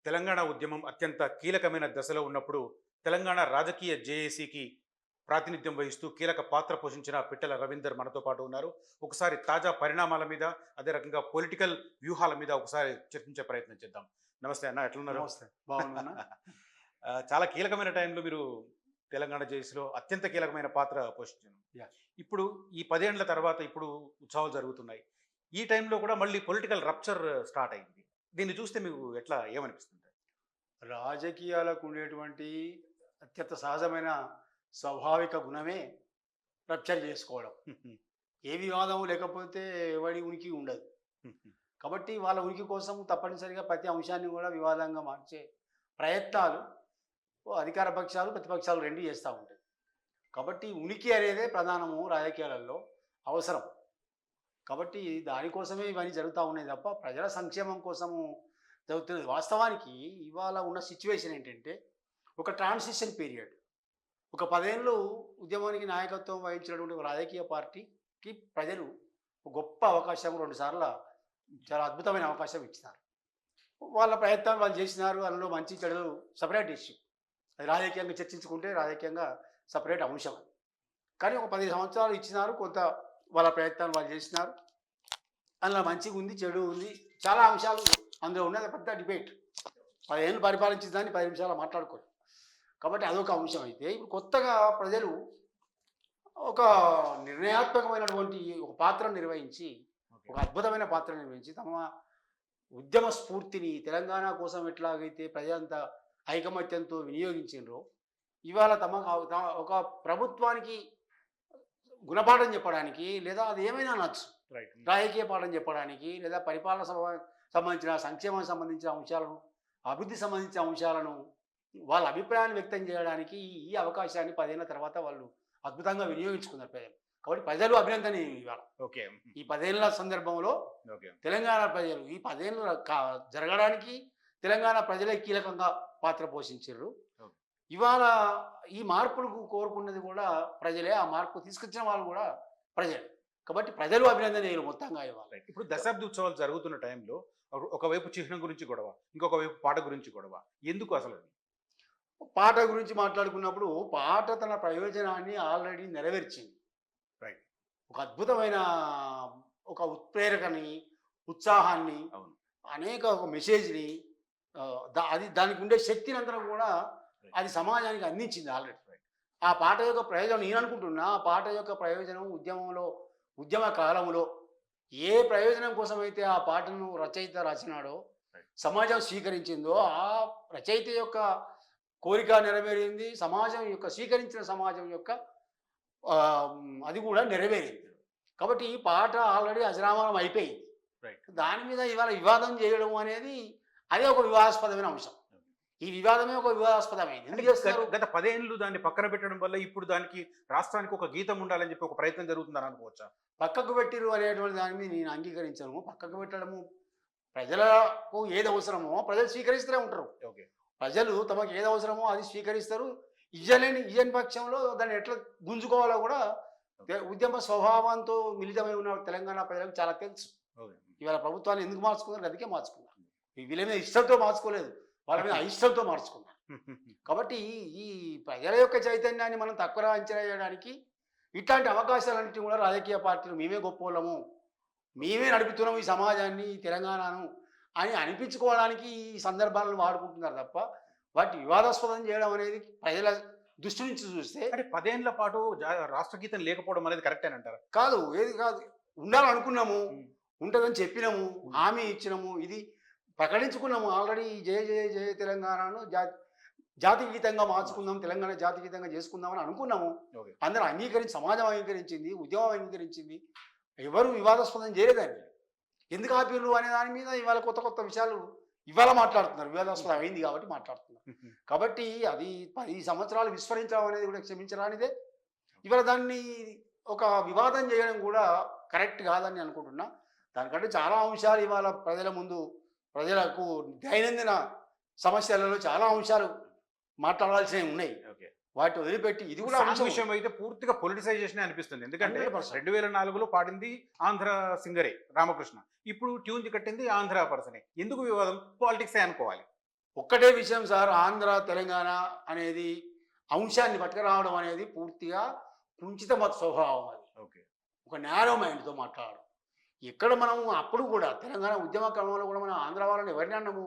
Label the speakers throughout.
Speaker 1: తెలంగాణ ఉద్యమం అత్యంత కీలకమైన దశలో ఉన్నప్పుడు తెలంగాణ రాజకీయ జేఏసీకి ప్రాతినిధ్యం వహిస్తూ కీలక పాత్ర పోషించిన పిట్టల రవీందర్ మనతో పాటు ఉన్నారు. ఒకసారి తాజా పరిణామాల మీద, అదే రకంగా పొలిటికల్ వ్యూహాల మీద ఒకసారి చర్చించే ప్రయత్నం చేద్దాం. నమస్తే అన్న, ఎట్లున్నారు?
Speaker 2: నమస్తే. బాగున్నానా?
Speaker 1: చాలా కీలకమైన టైంలో మీరు తెలంగాణ జేఏసీలో అత్యంత కీలకమైన పాత్ర పోషించారు.
Speaker 2: యాహ్!
Speaker 1: ఇప్పుడు ఈ 10 ఏండ్ల తర్వాత ఇప్పుడు ఉత్సవాలు జరుగుతున్నాయి. ఈ టైంలో కూడా మళ్ళీ పొలిటికల్ రప్చర్ స్టార్ట్ అయింది. దీన్ని చూస్తే మీకు ఎట్లా ఏమనిపిస్తుంది?
Speaker 2: రాజకీయాలకు ఉండేటువంటి అత్యంత సహజమైన స్వాభావిక గుణమే రప్చర్ చేసుకోవడం. ఏ వివాదం లేకపోతే ఎవడి ఉనికి ఉండదు. కాబట్టి వాళ్ళ ఉనికి కోసం తప్పనిసరిగా ప్రతి అంశాన్ని కూడా వివాదంగా మార్చే ప్రయత్నాలు అధికార పక్షాలు, ప్రతిపక్షాలు 2 చేస్తూ ఉంటాయి. కాబట్టి ఉనికి అనేదే ప్రధానము రాజకీయాలలో అవసరం. కాబట్టి దానికోసమే ఇవన్నీ జరుగుతూ ఉన్నాయి తప్ప ప్రజల సంక్షేమం కోసము జరుగుతున్నది. వాస్తవానికి ఇవాళ ఉన్న సిచ్యువేషన్ ఏంటంటే ఒక ట్రాన్సిషన్ పీరియడ్. ఒక 10 ఏళ్ళు ఉద్యమానికి నాయకత్వం వహించినటువంటి ఒక రాజకీయ పార్టీకి ప్రజలు ఒక గొప్ప అవకాశం 2 సార్ల చాలా అద్భుతమైన అవకాశం ఇచ్చినారు. వాళ్ళ ప్రయత్నాలు వాళ్ళు చేసినారు. అందులో మంచి చెడులు సపరేట్ ఇష్యూ. అది రాజకీయంగా చర్చించుకుంటే రాజకీయంగా సపరేట్ అంశం అది. కానీ ఒక 10 సంవత్సరాలు ఇచ్చినారు. కొంత వాళ్ళ ప్రయత్నాలు వాళ్ళు చేసినారు. అందులో మంచిగా ఉంది, చెడు ఉంది. చాలా అంశాలు అందులో ఉన్నది. పెద్ద డిబేట్. 10 ఏళ్ళు పరిపాలించిన దాన్ని 10 నిమిషాలు మాట్లాడుకోరు. కాబట్టి అదొక అంశం అయితే, ఇప్పుడు కొత్తగా ప్రజలు ఒక నిర్ణయాత్మకమైనటువంటి ఒక పాత్రను నిర్వహించి, ఒక అద్భుతమైన పాత్ర నిర్వహించి తమ ఉద్యమ స్ఫూర్తిని తెలంగాణ కోసం ఎట్లాగైతే ప్రజలంతా ఐకమత్యంతో వినియోగించారో, ఇవాళ ఒక ప్రభుత్వానికి గుణపాఠం చెప్పడానికి, లేదా అది ఏమైనా అనొచ్చు,
Speaker 1: రైట్.
Speaker 2: రాజకీయ పాఠం చెప్పడానికి, లేదా పరిపాలన సంబంధించిన సంక్షేమానికి సంబంధించిన అంశాలను, అభివృద్ధి సంబంధించిన అంశాలను వాళ్ళ అభిప్రాయాన్ని వ్యక్తం చేయడానికి ఈ అవకాశాన్ని 10 ఏళ్ల తర్వాత వాళ్ళు అద్భుతంగా వినియోగించుకున్నారు ప్రజలు. కాబట్టి ప్రజలు అభినందనీయులు ఇవాళ.
Speaker 1: ఓకే.
Speaker 2: ఈ 10 ఏళ్ల సందర్భంలో
Speaker 1: ఓకే.
Speaker 2: తెలంగాణ ప్రజలు ఈ 10 ఏళ్ళు జరగడానికి తెలంగాణ ప్రజలే కీలకంగా పాత్ర పోషించారు.
Speaker 1: ఓకే.
Speaker 2: ఇవాళ ఈ మార్పులకు కోరుకున్నది కూడా ప్రజలే. ఆ మార్పు తీసుకొచ్చిన వాళ్ళు కూడా ప్రజలే. కాబట్టి ప్రజలు అభినందనీయులు మొత్తంగా ఇవాళ.
Speaker 1: రైట్. ఇప్పుడు దశాబ్ది ఉత్సవాలు జరుగుతున్న టైంలో ఒకవైపు చిహ్నం గురించి గొడవ, ఇంకొక వైపు పాట గురించి గొడవ. ఎందుకు అసలు అది?
Speaker 2: పాట గురించి మాట్లాడుకున్నప్పుడు పాట తన ప్రయోజనాన్ని ఆల్రెడీ నెరవేర్చింది.
Speaker 1: రైట్.
Speaker 2: ఒక అద్భుతమైన ఒక ఉత్ప్రేరకని, ఉత్సాహాన్ని,
Speaker 1: అవును.
Speaker 2: అనేక ఒక మెసేజ్ని, అది దానికి ఉండే శక్తిని అంతా కూడా అది సమాజానికి అందించింది ఆల్రెడీ. ఆ పాట యొక్క ప్రయోజనం నేను అనుకుంటున్నా, ఆ పాట యొక్క ప్రయోజనం ఉద్యమ కాలంలో ఏ ప్రయోజనం కోసమైతే ఆ పాటను రచయిత రాసినాడో, సమాజం స్వీకరించిందో, ఆ రచయిత యొక్క కోరిక నెరవేరింది. స్వీకరించిన సమాజం యొక్క అది కూడా నెరవేరింది. కాబట్టి ఈ పాట ఆల్రెడీ అజరామరం అయిపోయింది.
Speaker 1: రైట్.
Speaker 2: దాని మీద ఇవాళ వివాదం చేయడం అనేది అదే ఒక వివాదాస్పదమైన అంశం. ఈ వివాదమే ఒక వివాదాస్పదమైంది. ఎందుకు చేస్తారు?
Speaker 1: గత 10 ఏళ్ళు దాన్ని పక్కన పెట్టడం వల్ల ఇప్పుడు దానికి రాష్ట్రానికి ఒక గీతం ఉండాలని చెప్పి ఒక ప్రయత్నం జరుగుతుందని అనుకోవచ్చా?
Speaker 2: పక్కకు పెట్టిరు అనేటువంటి దాని మీద నేను అంగీకరించను. పక్కకు పెట్టడము, ప్రజలకు ఏది అవసరమో ప్రజలు స్వీకరిస్తూనే ఉంటారు.
Speaker 1: ఓకే.
Speaker 2: ప్రజలు తమకు ఏది అవసరమో అది స్వీకరిస్తారు. ఇయ్యని పక్షంలో దాన్ని ఎట్లా గుంజుకోవాలో కూడా ఉద్యమ స్వభావంతో మిళితమై ఉన్న తెలంగాణ ప్రజలకు చాలా తెలుసు.
Speaker 1: ఓకే.
Speaker 2: ఇవాళ ప్రభుత్వాన్ని ఎందుకు మార్చుకున్నారు? అందుకే మార్చుకున్నారు. వీళ్ళ మీద ఇష్టంతో మార్చుకోలేదు, వాళ్ళ మీద అయిష్టంతో మార్చుకున్నారు. కాబట్టి ఈ ప్రజల యొక్క చైతన్యాన్ని మనం తక్కువ అంచనా వేయడానికి ఇట్లాంటి అవకాశాలన్నింటినీ కూడా రాజకీయ పార్టీలు మేమే గొప్పోళ్ళము, మేమే నడుపుతున్నాము ఈ సమాజాన్ని, ఈ తెలంగాణను అని అనిపించుకోవడానికి ఈ సందర్భాలను వాడుకుంటున్నారు తప్ప వాటి వివాదాస్పదం చేయడం అనేది ప్రజల దృష్టి నుంచి చూస్తే
Speaker 1: అంటే 10 ఏళ్ల పాటు రాష్ట్ర గీతం లేకపోవడం అనేది కరెక్టేనంటారా?
Speaker 2: కాదు. ఏది కాదు, ఉండాలనుకున్నాము, ఉంటుందని చెప్పినాము, హామీ ఇచ్చినాము, ఇది ప్రకటించుకున్నాము ఆల్రెడీ. జయ జయ జయ తెలంగాణను జాతి గీతంగా మార్చుకుందాం, తెలంగాణ జాతి గీతంగా చేసుకుందామని అనుకున్నాము. అందరూ అంగీకరించి, సమాజం అంగీకరించింది, ఉద్యమం అంగీకరించింది. ఎవరు వివాదాస్పదం చేయలేదండి. ఎందుకు ఆపిర్రు అనే దాని మీద ఇవాళ కొత్త కొత్త విషయాలు ఇవాళ మాట్లాడుతున్నారు. వివాదాస్పదం అయింది కాబట్టి మాట్లాడుతున్నారు. కాబట్టి అది 10 సంవత్సరాలు విస్మరించడం అనేది కూడా క్షమించరానిదే. ఇవాళ దాన్ని ఒక వివాదం చేయడం కూడా కరెక్ట్ కాదని అనుకుంటున్నా. దానికంటే చాలా అంశాలు ఇవాళ ప్రజలకు దైనందిన సమస్యలలో చాలా అంశాలు మాట్లాడాల్సినవి ఉన్నాయి.
Speaker 1: ఓకే.
Speaker 2: వాటి వదిలిపెట్టి ఇది కూడా
Speaker 1: సాంగ్ విషయం అయితే పూర్తిగా పొలిటిసైజేషన్ అనిపిస్తుంది. ఎందుకంటే 2004లో పాడింది ఆంధ్ర సింగరే రామకృష్ణ, ఇప్పుడు ట్యూన్ కట్టింది ఆంధ్ర పర్సనే. ఎందుకు వివాదం? పాలిటిక్సే అనుకోవాలి.
Speaker 2: ఒక్కటే విషయం సార్, ఆంధ్ర తెలంగాణ అనేది అంశాన్ని పట్టుకురావడం అనేది పూర్తిగా కుంచిత మత స్వభావం అది.
Speaker 1: ఓకే.
Speaker 2: ఒక నేరో మైండ్తో మాట్లాడడం. ఎక్కడ మనం అప్పుడు కూడా తెలంగాణ ఉద్యమ క్రమంలో కూడా మనం ఆంధ్ర వాళ్ళని ఎవరిని అన్నాము?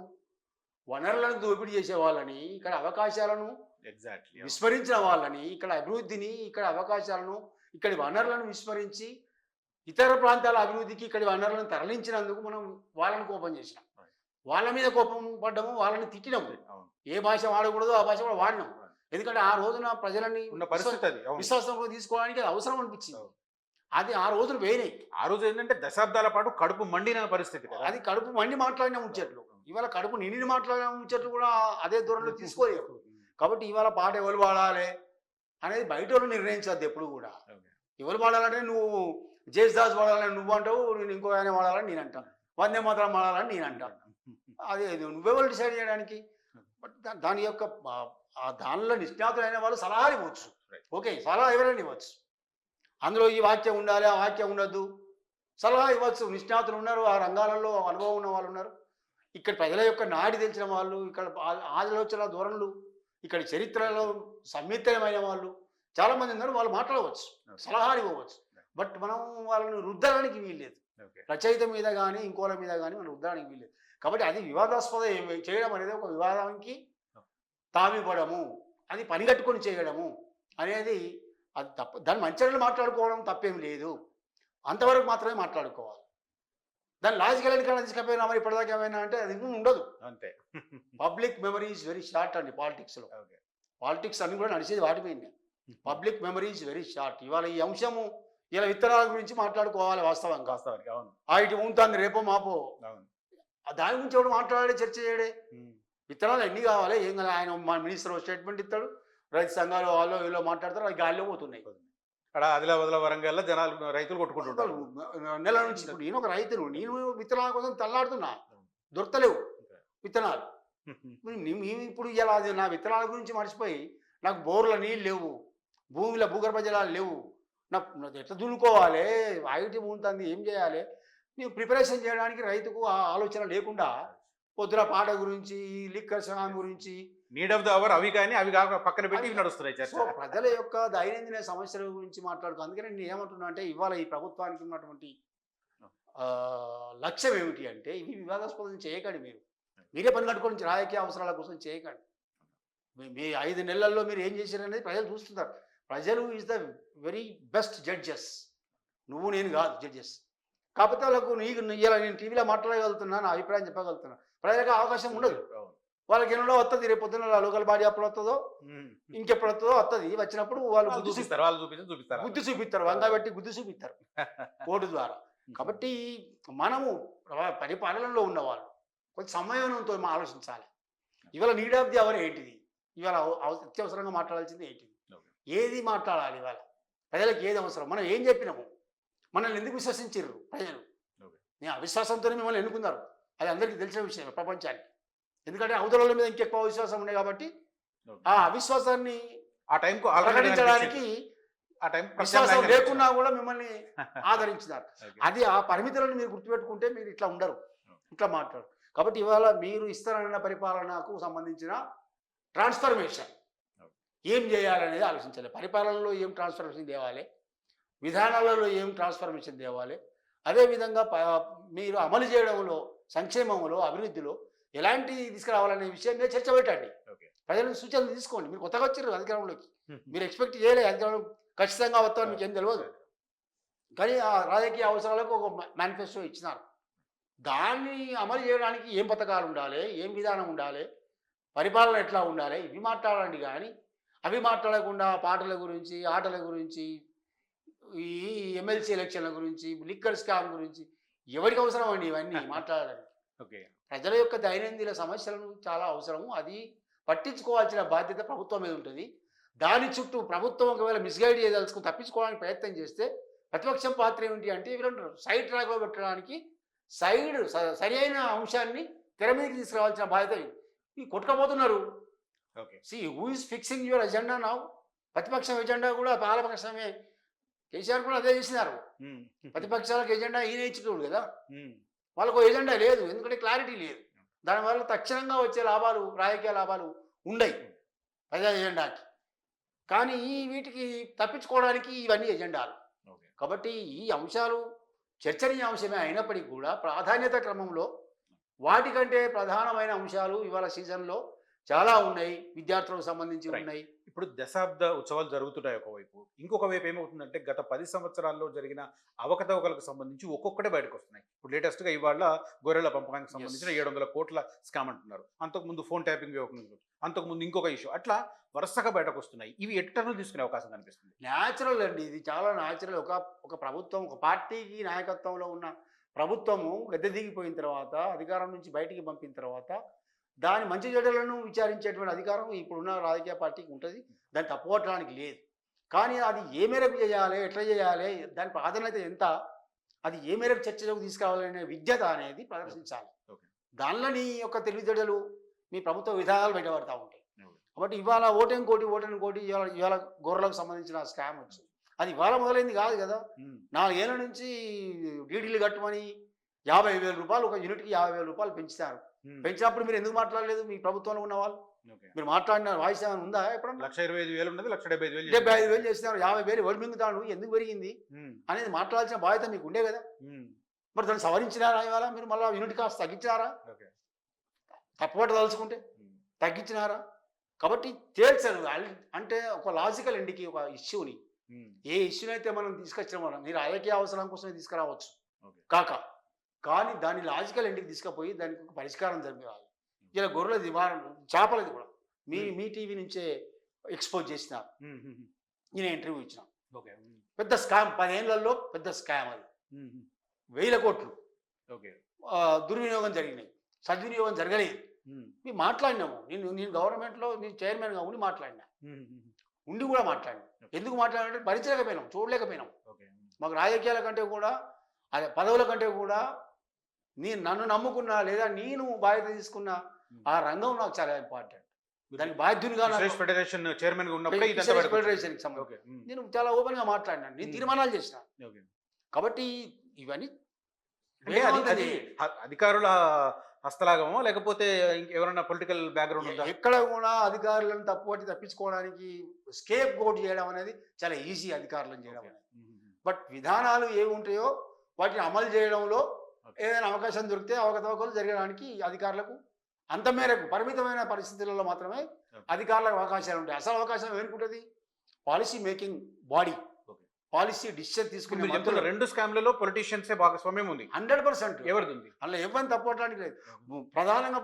Speaker 2: వనరులను దోపిడీ చేసే వాళ్ళని, ఇక్కడ అవకాశాలను
Speaker 1: ఎగ్జాక్ట్లీ.
Speaker 2: విస్మరించిన వాళ్ళని, ఇక్కడ అభివృద్ధిని, ఇక్కడ అవకాశాలను, ఇక్కడి వనరులను విస్మరించి ఇతర ప్రాంతాల అభివృద్ధికి ఇక్కడి వనరులను తరలించినందుకు మనం వాళ్ళని కోపం చేసినాం. వాళ్ళ మీద కోపం పడ్డము, వాళ్ళని తిట్టినాము.
Speaker 1: అవును.
Speaker 2: ఏ భాష వాడకూడదో ఆ భాష కూడా వాడినాం. ఎందుకంటే ఆ రోజున ప్రజలని
Speaker 1: ఉన్న పరిస్థితి అది. అవును.
Speaker 2: విశ్వాసంలో తీసుకోవడానికి అది అవసరం అనిపించింది.
Speaker 1: అవును.
Speaker 2: అది ఆ రోజులు వేరే.
Speaker 1: ఆ రోజు ఏంటంటే దశాబ్దాల పాటు కడుపు మండిన పరిస్థితి కదా.
Speaker 2: అది కడుపు మండి మాట్లాడిన ముచ్చట్లు. ఇవాళ కడుపు నిండి మాట్లాడిన ముచ్చట్లు కూడా అదే దూరంలో తీసుకోలేరు. కాబట్టి ఇవాళ పాట ఎవరు పాడాలి అనేది బయట వాళ్ళు నిర్ణయించద్దు ఎప్పుడు కూడా.
Speaker 1: ఓకే.
Speaker 2: ఎవరు పాడాలంటే నువ్వు జేసుదాస్ పాడాలని నువ్వు అంటావు, నేను ఇంకో ఆయన పాడాలని నేను అంటాను, వందే మాత్రం పాడాలని నేను అంటాను. అదే నువ్వెవరు డిసైడ్ చేయడానికి? బట్ దాని యొక్క దానిలో నిష్ణాతులైన వాళ్ళు సలహాలు ఇవ్వచ్చు. ఓకే, సలహా ఎవరైనా ఇవ్వచ్చు. అందులో ఈ వాక్యం ఉండాలి, ఆ వాక్యం ఉండద్దు, సలహా ఇవ్వచ్చు. నిష్ణాతులు ఉన్నారు, ఆ రంగాలలో అనుభవం ఉన్న వాళ్ళు ఉన్నారు. ఇక్కడ ప్రజల యొక్క నాడి తెలిసిన వాళ్ళు, ఇక్కడ ఆలోచన ధోరణులు, ఇక్కడ చరిత్రలో సమ్మిళితమైన వాళ్ళు చాలామంది ఉన్నారు. వాళ్ళు మాట్లాడవచ్చు, సలహాలు ఇవ్వవచ్చు. బట్ మనం వాళ్ళని రుద్దడానికి వీల్లేదు. రచయిత మీద కానీ ఇంకోల మీద కానీ మనం రుద్దడానికి వీల్లేదు. కాబట్టి అది వివాదాస్పద చేయడం అనేది ఒక వివాదానికి తావివ్వడము, అది పనిగట్టుకొని చేయడము అనేది అది తప్ప. దాన్ని మంచిగా మాట్లాడుకోవడం తప్పేం లేదు, అంతవరకు మాత్రమే మాట్లాడుకోవాలి. దాని లాజికల్ ఎన్నికలు తీసుకపోయినా మరి ఇప్పటిదాకా ఏమైనా అంటే అది ఉండదు.
Speaker 1: అంతే.
Speaker 2: Public memory is very short అండి పాలిటిక్స్లో. పాలిటిక్స్ అన్ని కూడా నడిచేది వాటిపోయింది. Public memory is very short. ఇవాళ ఈ అంశము ఇలా విత్తనాల గురించి మాట్లాడుకోవాలి వాస్తవంగా.
Speaker 1: వాస్తవానికి అవును.
Speaker 2: ఇటు ఉంటుంది రేపో మాపో,
Speaker 1: అవును.
Speaker 2: దాని గురించి ఎవడు మాట్లాడే చర్చ చేయడే. విత్తనాలు ఎన్ని కావాలి ఏం కావాలి, ఆయన మా మినిస్టర్ స్టేట్మెంట్ ఇస్తాడు, రైతు సంఘాలు వాళ్ళు వీళ్ళు మాట్లాడతారు, అవి గాలిలో పోతున్నాయి.
Speaker 1: అక్కడ ఆదిలాబాద్లో వరంగల్లో జనాలు రైతులు కొట్టుకుంటుంటారు
Speaker 2: నెల నుంచి. ఇప్పుడు నేను ఒక రైతును, నేను విత్తనాల కోసం తల్లాడుతున్నా, దొరకలేవు విత్తనాలు. ఇప్పుడు ఇలా నా విత్తనాల గురించి మర్చిపోయి నాకు బోర్ల నీళ్ళు లేవు, భూమిలో భూగర్భ జలాలు లేవు, నాకు ఎట్లా దున్నుకోవాలి, ఐటీ ఉంటుంది, ఏం చేయాలి, నేను ప్రిపరేషన్ చేయడానికి రైతుకు ఆ ఆలోచన లేకుండా పొద్దున పాట గురించి, లిక్కర్ స్కామ్ గురించి,
Speaker 1: నీడ్ ఆఫ్ ద అవర్ అవి కానీ అవి కాక పక్కన పెట్టి ఇవి నడుస్తున్నాయి చర్చ.
Speaker 2: సో ప్రజల యొక్క దైనందిన సమస్యల గురించి మాట్లాడుకో. అందుకని నేను ఏమంటున్నా అంటే ఇవాళ ఈ ప్రభుత్వానికి ఉన్నటువంటి లక్ష్యం ఏమిటి అంటే ఇవి వివాదాస్పదం చేయకండి. మీరే పని కట్టుకొని రాజకీయ అవసరాల కోసం చేయకండి. మీ 5 నెలల్లో మీరు ఏం చేశారనేది ప్రజలు చూస్తున్నారు. ప్రజలు is the very best judges. నువ్వు నేను కాదు జడ్జెస్. కాకపోతే వాళ్ళకు ఇలా నేను టీవీలో మాట్లాడగలుగుతున్నా, నా అభిప్రాయం చెప్పగలుగుతున్నా. ప్రజలకు అవకాశం ఉండదు. వాళ్ళకి ఎన్నో వస్తుంది, రేపు పొద్దున్న లోకల్ బాడీ ఎప్పుడు వస్తుందో ఇంకెప్పుడు వస్తుందో వస్తుంది. వచ్చినప్పుడు వాళ్ళు బుద్ధి చూపిస్తారు, వంగా పెట్టి గుద్దు చూపిస్తారు కోర్టు ద్వారా. కాబట్టి మనము పరిపాలనలో ఉన్నవాళ్ళు కొంచెం సమయంతో ఆలోచించాలి. ఇవాళ నీడ్ ఆఫ్ ది అవర్ ఏంటిది, ఇవాళ అత్యవసరంగా మాట్లాడాల్సింది ఏంటిది, ఏది మాట్లాడాలి, ఇవాళ ప్రజలకు ఏది అవసరం, మనం ఏం చెప్పినాము, మనల్ని ఎందుకు విశ్వసించారు ప్రజలు. నేను అవిశ్వాసంతోనే మిమ్మల్ని ఎన్నుకున్నారు, అది అందరికీ తెలిసిన విషయం ప్రపంచానికి. ఎందుకంటే అవతల మీద ఇంకెక్కువ విశ్వాసం ఉన్నాయి కాబట్టి ఆ అవిశ్వాసాన్ని
Speaker 1: ఆ టైంకు
Speaker 2: ప్రకటించడానికి విశ్వాసం లేకున్నా కూడా మిమ్మల్ని ఆదరించినారు. అది ఆ పరిమితులను మీరు గుర్తుపెట్టుకుంటే మీరు ఇట్లా ఉండరు, ఇట్లా మాట్లాడు. కాబట్టి ఇవాళ మీరు ఇస్తారన్న పరిపాలనకు సంబంధించిన ట్రాన్స్ఫర్మేషన్ ఏం చేయాలనేది ఆలోచించాలి. పరిపాలనలో ఏం ట్రాన్స్ఫర్మేషన్ తేవాలి, విధానాలలో ఏం ట్రాన్స్ఫర్మేషన్ తేవాలి, అదేవిధంగా మీరు అమలు చేయడంలో, సంక్షేమంలో, అభివృద్ధిలో ఎలాంటి తీసుకురావాలనే విషయం మీద చర్చ పెట్టండి. ప్రజల సూచనలు తీసుకోండి. మీరు కొత్తగా వచ్చారు అధికారంలోకి, మీరు ఎక్స్పెక్ట్ చేయలేదు అధికారం ఖచ్చితంగా వస్తామని మీకు ఏం తెలియదు. కానీ ఆ రాజకీయ అవసరాలకు ఒక మేనిఫెస్టో ఇచ్చినారు. దాన్ని అమలు చేయడానికి ఏం పథకాలు ఉండాలి, ఏం విధానం ఉండాలి, పరిపాలన ఎట్లా ఉండాలి, ఇవి మాట్లాడండి. కానీ అవి మాట్లాడకుండా పాటల గురించి, ఆటల గురించి, ఈ ఎమ్మెల్సీ ఎలక్షన్ల గురించి, లిక్కర్ స్కామ్ గురించి ఎవరికి అవసరం అండి ఇవన్నీ మాట్లాడడానికి? ప్రజల యొక్క దైనందిన సమస్యలను చాలా అవసరము. అది పట్టించుకోవాల్సిన బాధ్యత ప్రభుత్వం మీద ఉంటుంది. దాని చుట్టూ ప్రభుత్వం ఒకవేళ మిస్గైడ్ చేయదలుచుకుని తప్పించుకోవడానికి ప్రయత్నం చేస్తే ప్రతిపక్షం పాత్ర ఏమిటి అంటే వీళ్ళంటారు సైడ్ ట్రాక్లో పెట్టడానికి సరి అయిన అంశాన్ని తెర మీదకి తీసుకురావాల్సిన బాధ్యత ఈ కొట్టుకపోతున్నారు. See who is fixing your agenda now? ప్రతిపక్షం ఎజెండా కూడా పాలపక్షమే. కేసీఆర్ కూడా అదే చేసినారు. ప్రతిపక్షాలకు ఎజెండా ఈయన ఇచ్చేటోడు కదా, వాళ్ళకు ఎజెండా లేదు, ఎందుకంటే క్లారిటీ లేదు. దానివల్ల తక్షణంగా వచ్చే లాభాలు, రాజకీయ లాభాలు ఉండయి ప్రజా ఎజెండాకి. కానీ వీటికి తప్పించుకోవడానికి ఇవన్నీ ఎజెండాలు.
Speaker 1: ఓకే.
Speaker 2: కాబట్టి ఈ అంశాలు చర్చనీయాంశమే అయినప్పటికీ కూడా ప్రాధాన్యత క్రమంలో వాటికంటే ప్రధానమైన అంశాలు ఇవాళ సీజన్లో చాలా ఉన్నాయి. విద్యార్థులకు సంబంధించి
Speaker 1: Right.
Speaker 2: ఉన్నాయి.
Speaker 1: ఇప్పుడు దశాబ్ద ఉత్సవాలు జరుగుతున్నాయి ఒకవైపు. ఇంకొక వైపు ఏమవుతుందంటే గత 10 సంవత్సరాల్లో జరిగిన అవకతవకలకు సంబంధించి ఒక్కొక్కటే బయటకు వస్తున్నాయి. ఇప్పుడు లేటెస్ట్‌గా ఇవాళ గొర్రెల పెంపకానికి సంబంధించిన 700 కోట్ల స్కామ్ అంటున్నారు. అంతకుముందు ఫోన్ ట్యాపింగ్ వ్యవహారం, అంతకుముందు ఇంకొక ఇష్యూ, అట్లా వరుసగా బయటకు వస్తున్నాయి. ఇవి ఎట్టర్నలు తీసుకునే అవకాశం కనిపిస్తుంది.
Speaker 2: న్యాచురల్ అండి, ఇది చాలా న్యాచురల్. ఒక ప్రభుత్వం, ఒక పార్టీకి నాయకత్వంలో ఉన్న ప్రభుత్వము గద్దె దిగిపోయిన తర్వాత, అధికారం నుంచి బయటికి పంపిన తర్వాత దాని మంచి చెడులను విచారించేటువంటి అధికారం ఇప్పుడున్న రాజకీయ పార్టీకి ఉంటుంది. దాన్ని తప్పుపట్టడానికి లేదు. కానీ అది ఏ మేరకు చేయాలి, ఎట్లా చేయాలి, దాని ప్రాధాన్యత ఎంత, అది ఏ మేరకు చర్చలోకి తీసుకురావాలనే విద్యత అనేది ప్రదర్శించాలి.
Speaker 1: ఓకే.
Speaker 2: దానిలో నీ యొక్క తెలివితేటలు, మీ ప్రభుత్వ విధానాలు బయటపడతా ఉంటాయి.
Speaker 1: ఓకే.
Speaker 2: కాబట్టి ఇవాళ ఓటెన్ కోటి ఇవాళ గొర్రెలకు సంబంధించిన స్కామ్ వచ్చింది. అది ఇవాళ మొదలైంది కాదు కదా. 4 ఏళ్ల నుంచి డీడీలు కట్టమని 50,000 రూపాయలు, ఒక యూనిట్కి 50,000 రూపాయలు పెంచుతారు. పెంచినప్పుడు మీరు ఎందుకు మాట్లాడలేదు? మీ ప్రభుత్వంలో ఉన్న వాళ్ళు
Speaker 1: ఓకే.
Speaker 2: మీరు మాట్లాడిన వాయిస్ ఏమైనా ఉందా? ఎప్పుడన్నా
Speaker 1: 1,25,000 ఉన్నది 1,75,000
Speaker 2: 75,000 చేస్తున్నారు, 50,000 ఎవరు మింగుతాడు, ఎందుకు పెరిగింది అనేది మాట్లాడాల్సిన బాధ్యత మీకు ఉండే కదా. మరి దాన్ని సవరించినారా? ఇవాళ మీరు మళ్ళీ యూనిట్ కాస్ట్ తగ్గించారా?
Speaker 1: ఓకే.
Speaker 2: తప్పుపట్ట తలుచుకుంటే తగ్గించినారా? కాబట్టి తేల్చరు. అంటే ఒక లాజికల్ ఎండ్కి ఒక ఇష్యూని, ఏ ఇష్యూని అయితే మనం తీసుకొచ్చిన మీరు రాజకీయ అవసరం కోసమే తీసుకురావచ్చు కానీ దాన్ని లాజికల్ ఎండ్కి తీసుకుపోయి దానికి ఒక పరిష్కారం జరిపేవాళ్ళు. ఇలా గొర్రెలది, చేపలది కూడా మీ టీవీ నుంచే ఎక్స్పోజ్ చేసినారు. నేను ఇంటర్వ్యూ ఇచ్చిన.
Speaker 1: ఓకే.
Speaker 2: పెద్ద స్కామ్, 10 ఏళ్లలో పెద్ద స్కామ్ అది. 1,000 కోట్లు దుర్వినియోగం జరిగినాయి, సద్వినియోగం జరగలేదు. మేము మాట్లాడినాము. నేను గవర్నమెంట్లో నేను చైర్మన్గా ఉండి మాట్లాడినా, ఉండి కూడా మాట్లాడినా. ఎందుకు మాట్లాడినంటే భరించలేకపోయినాం, చూడలేకపోయినాం. మాకు రాజకీయాల కంటే కూడా, అదే పదవుల కంటే కూడా, నన్ను నమ్ముకున్నా లేదా నేను బాధ్యత తీసుకున్న ఆ రంగం నాకు చాలా ఇంపార్టెంట్. దానికి బాధ్యునిగా
Speaker 1: ఫెడరేషన్ చైర్మన్ గా ఉన్నప్పుడు
Speaker 2: ఫెడరేషన్కి సంబంధించి నేను చాలా ఓపెన్ గా మాట్లాడినాను, నేను తీర్మానాలు చేసిన. కాబట్టి ఇవన్నీ
Speaker 1: అధికారుల హస్తలాగమో లేకపోతే ఎవరైనా పొలిటికల్ బ్యాక్గ్రౌండ్ ఉందా?
Speaker 2: ఎక్కడ కూడా అధికారులను తప్పించుకోవడానికి స్కేప్ గోట్ చేయడం అనేది చాలా ఈజీ, అధికారులను చేయడం అనేది. బట్ విధానాలు ఏవి ఉంటాయో వాటిని అమలు చేయడంలో ఏదైనా అవకాశం దొరికితే అవకతవకలు జరగడానికి అధికారులకు అంత మేరకు పరిమితమైన పరిస్థితులలో మాత్రమే అధికారులకు అవకాశాలు ఉంటాయి. అసలు అవకాశం ఏమనుకుంటుంది? Policy making body, policy decision తీసుకునే
Speaker 1: 2 స్కామ్లలో పొలిటీషియన్సే భాగస్వామ్యం ఉంది.
Speaker 2: 100%
Speaker 1: ఎవరిది ఉంది?
Speaker 2: అందులో ఎవరిని తప్పడానికి లేదు. ప్రధానంగా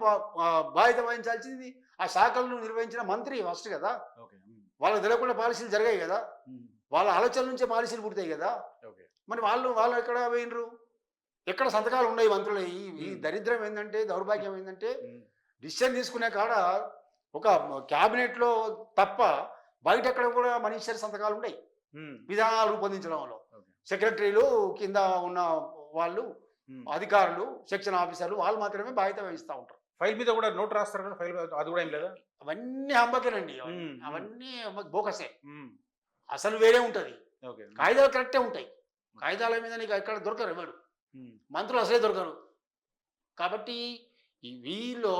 Speaker 2: బాధ్యత వహించాల్సింది ఆ శాఖలను నిర్వహించిన మంత్రి ఫస్ట్ కదా. వాళ్ళకి తెలియకుండా పాలసీలు జరిగాయి కదా, వాళ్ళ ఆలోచనల నుంచే పాలసీలు పుడతాయి కదా. మరి వాళ్ళు ఎక్కడ పోయినరు? ఎక్కడ సంతకాలు ఉన్నాయి మంత్రులు? ఈ దరిద్రం ఏంటంటే, దౌర్భాగ్యం ఏంటంటే, డిసిషన్ తీసుకునే కాడ ఒక క్యాబినెట్లో తప్ప బయట ఎక్కడ కూడా మినిస్టర్ సంతకాలు ఉన్నాయి విధానాలు రూపొందించడంలో. సెక్రటరీలు, కింద ఉన్న వాళ్ళు, అధికారులు, సెక్షన్ ఆఫీసర్లు వాళ్ళు మాత్రమే బాధ్యత వహిస్తూ ఉంటారు.
Speaker 1: ఫైల్ మీద కూడా నోట్ రాస్తారు కదా, ఫైల్ అది కూడా ఏం లేదా?
Speaker 2: అవన్నీ హంబకేనండి, అవన్నీ బోకసే. అసలు వేరే ఉంటుంది. కాగితాలు కరెక్టే ఉంటాయి, కాగితాల మీద నీకు ఎక్కడ దొరకరు, ఎవరు మంత్రులు అసలే దొరకరు. కాబట్టి వీళ్ళు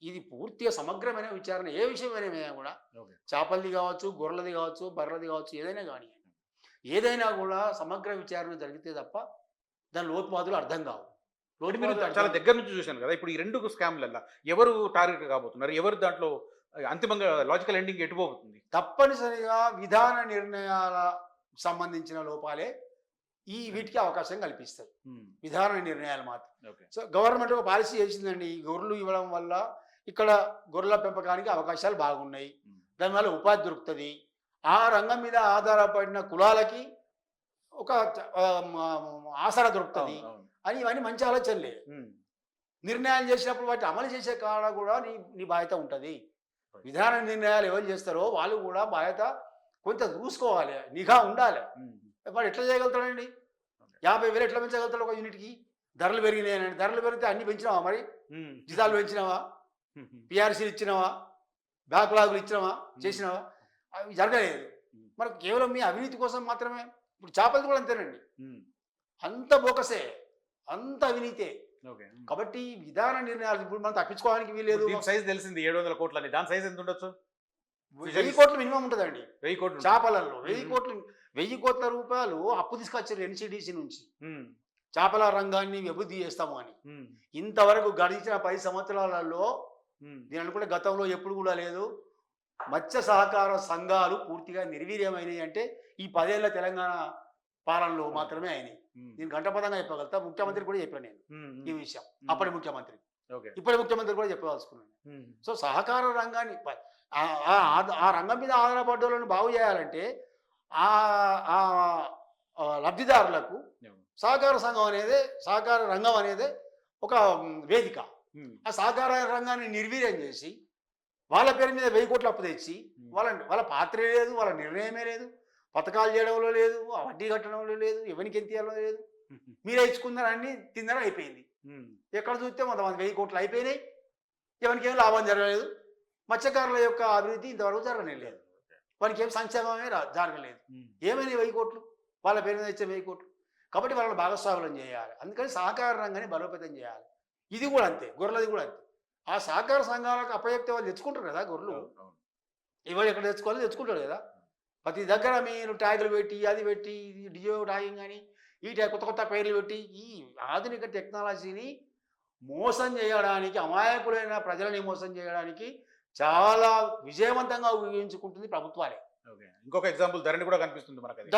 Speaker 2: ఇది పూర్తిగా సమగ్రమైన విచారణ, ఏ విషయమైనా కూడా, చేపలది కావచ్చు, గొర్రెలది కావచ్చు, బర్రెలది కావచ్చు, ఏదైనా కూడా సమగ్ర విచారణ జరిగితే తప్ప దాని లోతుపాతులు అర్థం కావు.
Speaker 1: చాలా దగ్గర నుంచి చూశాను కదా. ఇప్పుడు ఈ 2 స్కామ్లలో ఎవరు టార్గెట్ కాబోతున్నారు, ఎవరు దాంట్లో అంతిమంగా లాజికల్ ఎండింగ్ ఎటుపోతుంది?
Speaker 2: తప్పనిసరిగా విధాన నిర్ణయాల సంబంధించిన లోపాలే వీటికి అవకాశం కల్పిస్తాయి, విధాన నిర్ణయాలు మాత్రం. సో గవర్నమెంట్ ఒక పాలసీ చేసిందండి, ఈ గొర్రెలు ఇవ్వడం వల్ల ఇక్కడ గొర్రెల పెంపకానికి అవకాశాలు బాగున్నాయి, దానివల్ల ఉపాధి దొరుకుతుంది, ఆ రంగం మీద ఆధారపడిన కులాలకి ఒక ఆసరా దొరుకుతుంది అని ఇవన్నీ మంచి ఆలోచనలే. నిర్ణయాలు చేసినప్పుడు వాటి అమలు చేసే కాడ కూడా నీ బాధ్యత ఉంటుంది. విధాన నిర్ణయాలు ఎవరు చేస్తారో వాళ్ళు కూడా బాధ్యత కొంత చూసుకోవాలి, నిఘా ఉండాలి. వాడు ఎట్లా చేయగలుగుతాడండి? 50,000 ఎట్లా పెంచగలుగుతాడు ఒక యూనిట్కి? ధరలు పెరిగినాయనండి, ధరలు పెరిగితే అన్ని పెంచినావా? మరి జీతాలు పెంచినావా? పిఆర్సీలు ఇచ్చినావా? బ్యాక్లాగులు ఇచ్చినావా? చేసినావా? అవి జరగలేదు. మనకు కేవలం మీ అవినీతి కోసం మాత్రమే. ఇప్పుడు చేపలది కూడా అంతేనండి, అంత బోకసే, అంత అవినీతే.
Speaker 1: ఓకే.
Speaker 2: కాబట్టి ఈ విధాన నిర్ణయాలు ఇప్పుడు మనం తప్పించుకోవడానికి వీలేదు.
Speaker 1: దీని సైజ్ తెలిసింది 700 కోట్లని. దాని సైజ్ ఎంత ఉండొచ్చు?
Speaker 2: 1000 కోట్లు మినిమం ఉంటుందండి
Speaker 1: 1000 కోట్లు.
Speaker 2: చేపలలో. 1000
Speaker 1: మ్మ్.
Speaker 2: కోట్లు 1000 కోట్ల రూపాయలు అప్పు తీసుకొచ్చారు ఎన్సిడిసి నుంచి
Speaker 1: ఉమ్,
Speaker 2: చేపల రంగాన్ని అభివృద్ధి చేస్తాము అని.
Speaker 1: ఉమ్,
Speaker 2: ఇంతవరకు గడిచిన 10 సంవత్సరాలలో
Speaker 1: ఉమ్,
Speaker 2: నేను అనుకుంటే గతంలో ఎప్పుడు కూడా లేదు. మత్స్య సహకార సంఘాలు పూర్తిగా నిర్వీర్యమైనవి అంటే ఈ 10 ఏళ్ల తెలంగాణ పాలనలో మాత్రమే అయినాయి.
Speaker 1: ఉమ్,
Speaker 2: నేను గంటపదంగా చెప్పగలుగుతా. ముఖ్యమంత్రి కూడా చెప్పాను నేను
Speaker 1: ఉమ్,
Speaker 2: ఈ
Speaker 1: ఉమ్,
Speaker 2: విషయం.
Speaker 1: ఉమ్.
Speaker 2: అప్పటి ముఖ్యమంత్రి,
Speaker 1: ఓకే.
Speaker 2: ఇప్పటి ముఖ్యమంత్రి కూడా చెప్పదలుచుకున్నాను.
Speaker 1: ఉమ్,
Speaker 2: సో సహకార రంగాన్ని ఆ రంగం మీద ఆధారపడ్డ వాళ్ళని బాగు చేయాలంటే ఆ ఆ ఆ లబ్ధిదారులకు
Speaker 1: అవును.
Speaker 2: సహకార సంఘం అనేది, సహకార రంగం అనేది ఒక వేదిక.
Speaker 1: ఉమ్,
Speaker 2: ఆ సహకార రంగాన్ని నిర్వీర్యం చేసి వాళ్ళ పేరు మీద 1000 కోట్లు అప్పు తెచ్చి వాళ్ళ పాత్రే లేదు, వాళ్ళ నిర్ణయమే లేదు, పథకాలు చేయడంలో లేదు, ఆ వడ్డీ కట్టడంలో లేదు, ఎవరికి ఎంత ఇవ్వాలో లేదు. మీరే ఇచ్చుకున్నారని తిందరని అయిపోయింది.
Speaker 1: ఉమ్,
Speaker 2: ఎక్కడ చూస్తే కొంతమంది 1000 కోట్లు అయిపోయినాయి, ఎవరికి ఏం లాభం జరగలేదు. మత్స్యకారుల యొక్క అభివృద్ధి ఇంతవరకు జరగలేదు. వానికి ఏం సంక్షేమమే జరగలేదు.
Speaker 1: ఉమ్,
Speaker 2: ఏమైనా 1000 కోట్లు వాళ్ళ పేరు మీద ఇచ్చే 1000 కోట్లు. కాబట్టి వాళ్ళని భాగస్వాములను చేయాలి. అందుకని సహకార రంగాన్ని బలోపేతం చేయాలి. ఇది కూడా అంతే, గొర్రెలది కూడా అంతే. ఆ సహకార సంఘాలకు అపయక్తి వాళ్ళు తెచ్చుకుంటారు కదా గొర్రెలు.
Speaker 1: అవును, అవును.
Speaker 2: ఎవరు ఎక్కడ తెచ్చుకోవాలో తెచ్చుకుంటారు కదా. ప్రతి దగ్గర మీరు ట్యాగులు పెట్టి అది పెట్టి డియో ట్యాగింగ్ అని ఈ కొత్త కొత్త పేర్లు పెట్టి ఈ ఆధునిక టెక్నాలజీని మోసం చేయడానికి, అమాయకులైన ప్రజలని మోసం చేయడానికి చాలా విజయవంతంగా ఉపయోగించుకుంటుంది ప్రభుత్వాలే.
Speaker 1: ఓకే. ఇంకొక ఎగ్జాంపుల్ ధరణి కూడా కనిపిస్తుంది మనకు అది.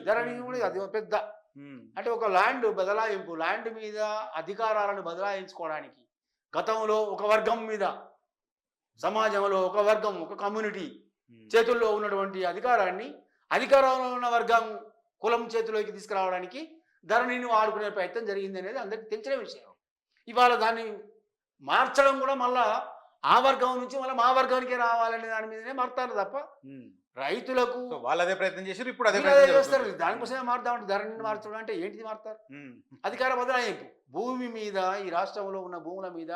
Speaker 2: ధరణి కూడా అది ఒక పెద్ద
Speaker 1: ఉమ్,
Speaker 2: అంటే ఒక ల్యాండ్ బదలాయింపు, ల్యాండ్ మీద అధికారాలను బదలాయించుకోవడానికి గతంలో ఒక వర్గం మీద, సమాజంలో ఒక వర్గం, ఒక కమ్యూనిటీ
Speaker 1: ఉమ్,
Speaker 2: చేతుల్లో ఉన్నటువంటి అధికారాన్ని అధికారంలో ఉన్న వర్గం కులం చేతిలోకి తీసుకురావడానికి ధరణిని వాడుకునే ప్రయత్నం జరిగింది అనేది అందరికీ తెలిసిన విషయం. ఇవాళ దాన్ని మార్చడం కూడా మళ్ళా ఆ వర్గం నుంచి మళ్ళీ మా వర్గానికే రావాలనే దాని మీదనే మారుతారు తప్ప
Speaker 1: ఉమ్.
Speaker 2: రైతులకు
Speaker 1: సో వాళ్ళు అదే ప్రయత్నం చేశారు, ఇప్పుడు అదే
Speaker 2: వీళ్ళు అదే
Speaker 1: ప్రయత్నం
Speaker 2: చేస్తారు.
Speaker 1: జరుగుతుంది.
Speaker 2: దానికోసమే మారుతామంటే ధరణిని మార్చడం అంటే ఏంటిది మారుతారు?
Speaker 1: ఉమ్,
Speaker 2: అధికార బదలాయింపు, భూమి మీద, ఈ రాష్ట్రంలో ఉన్న భూముల మీద,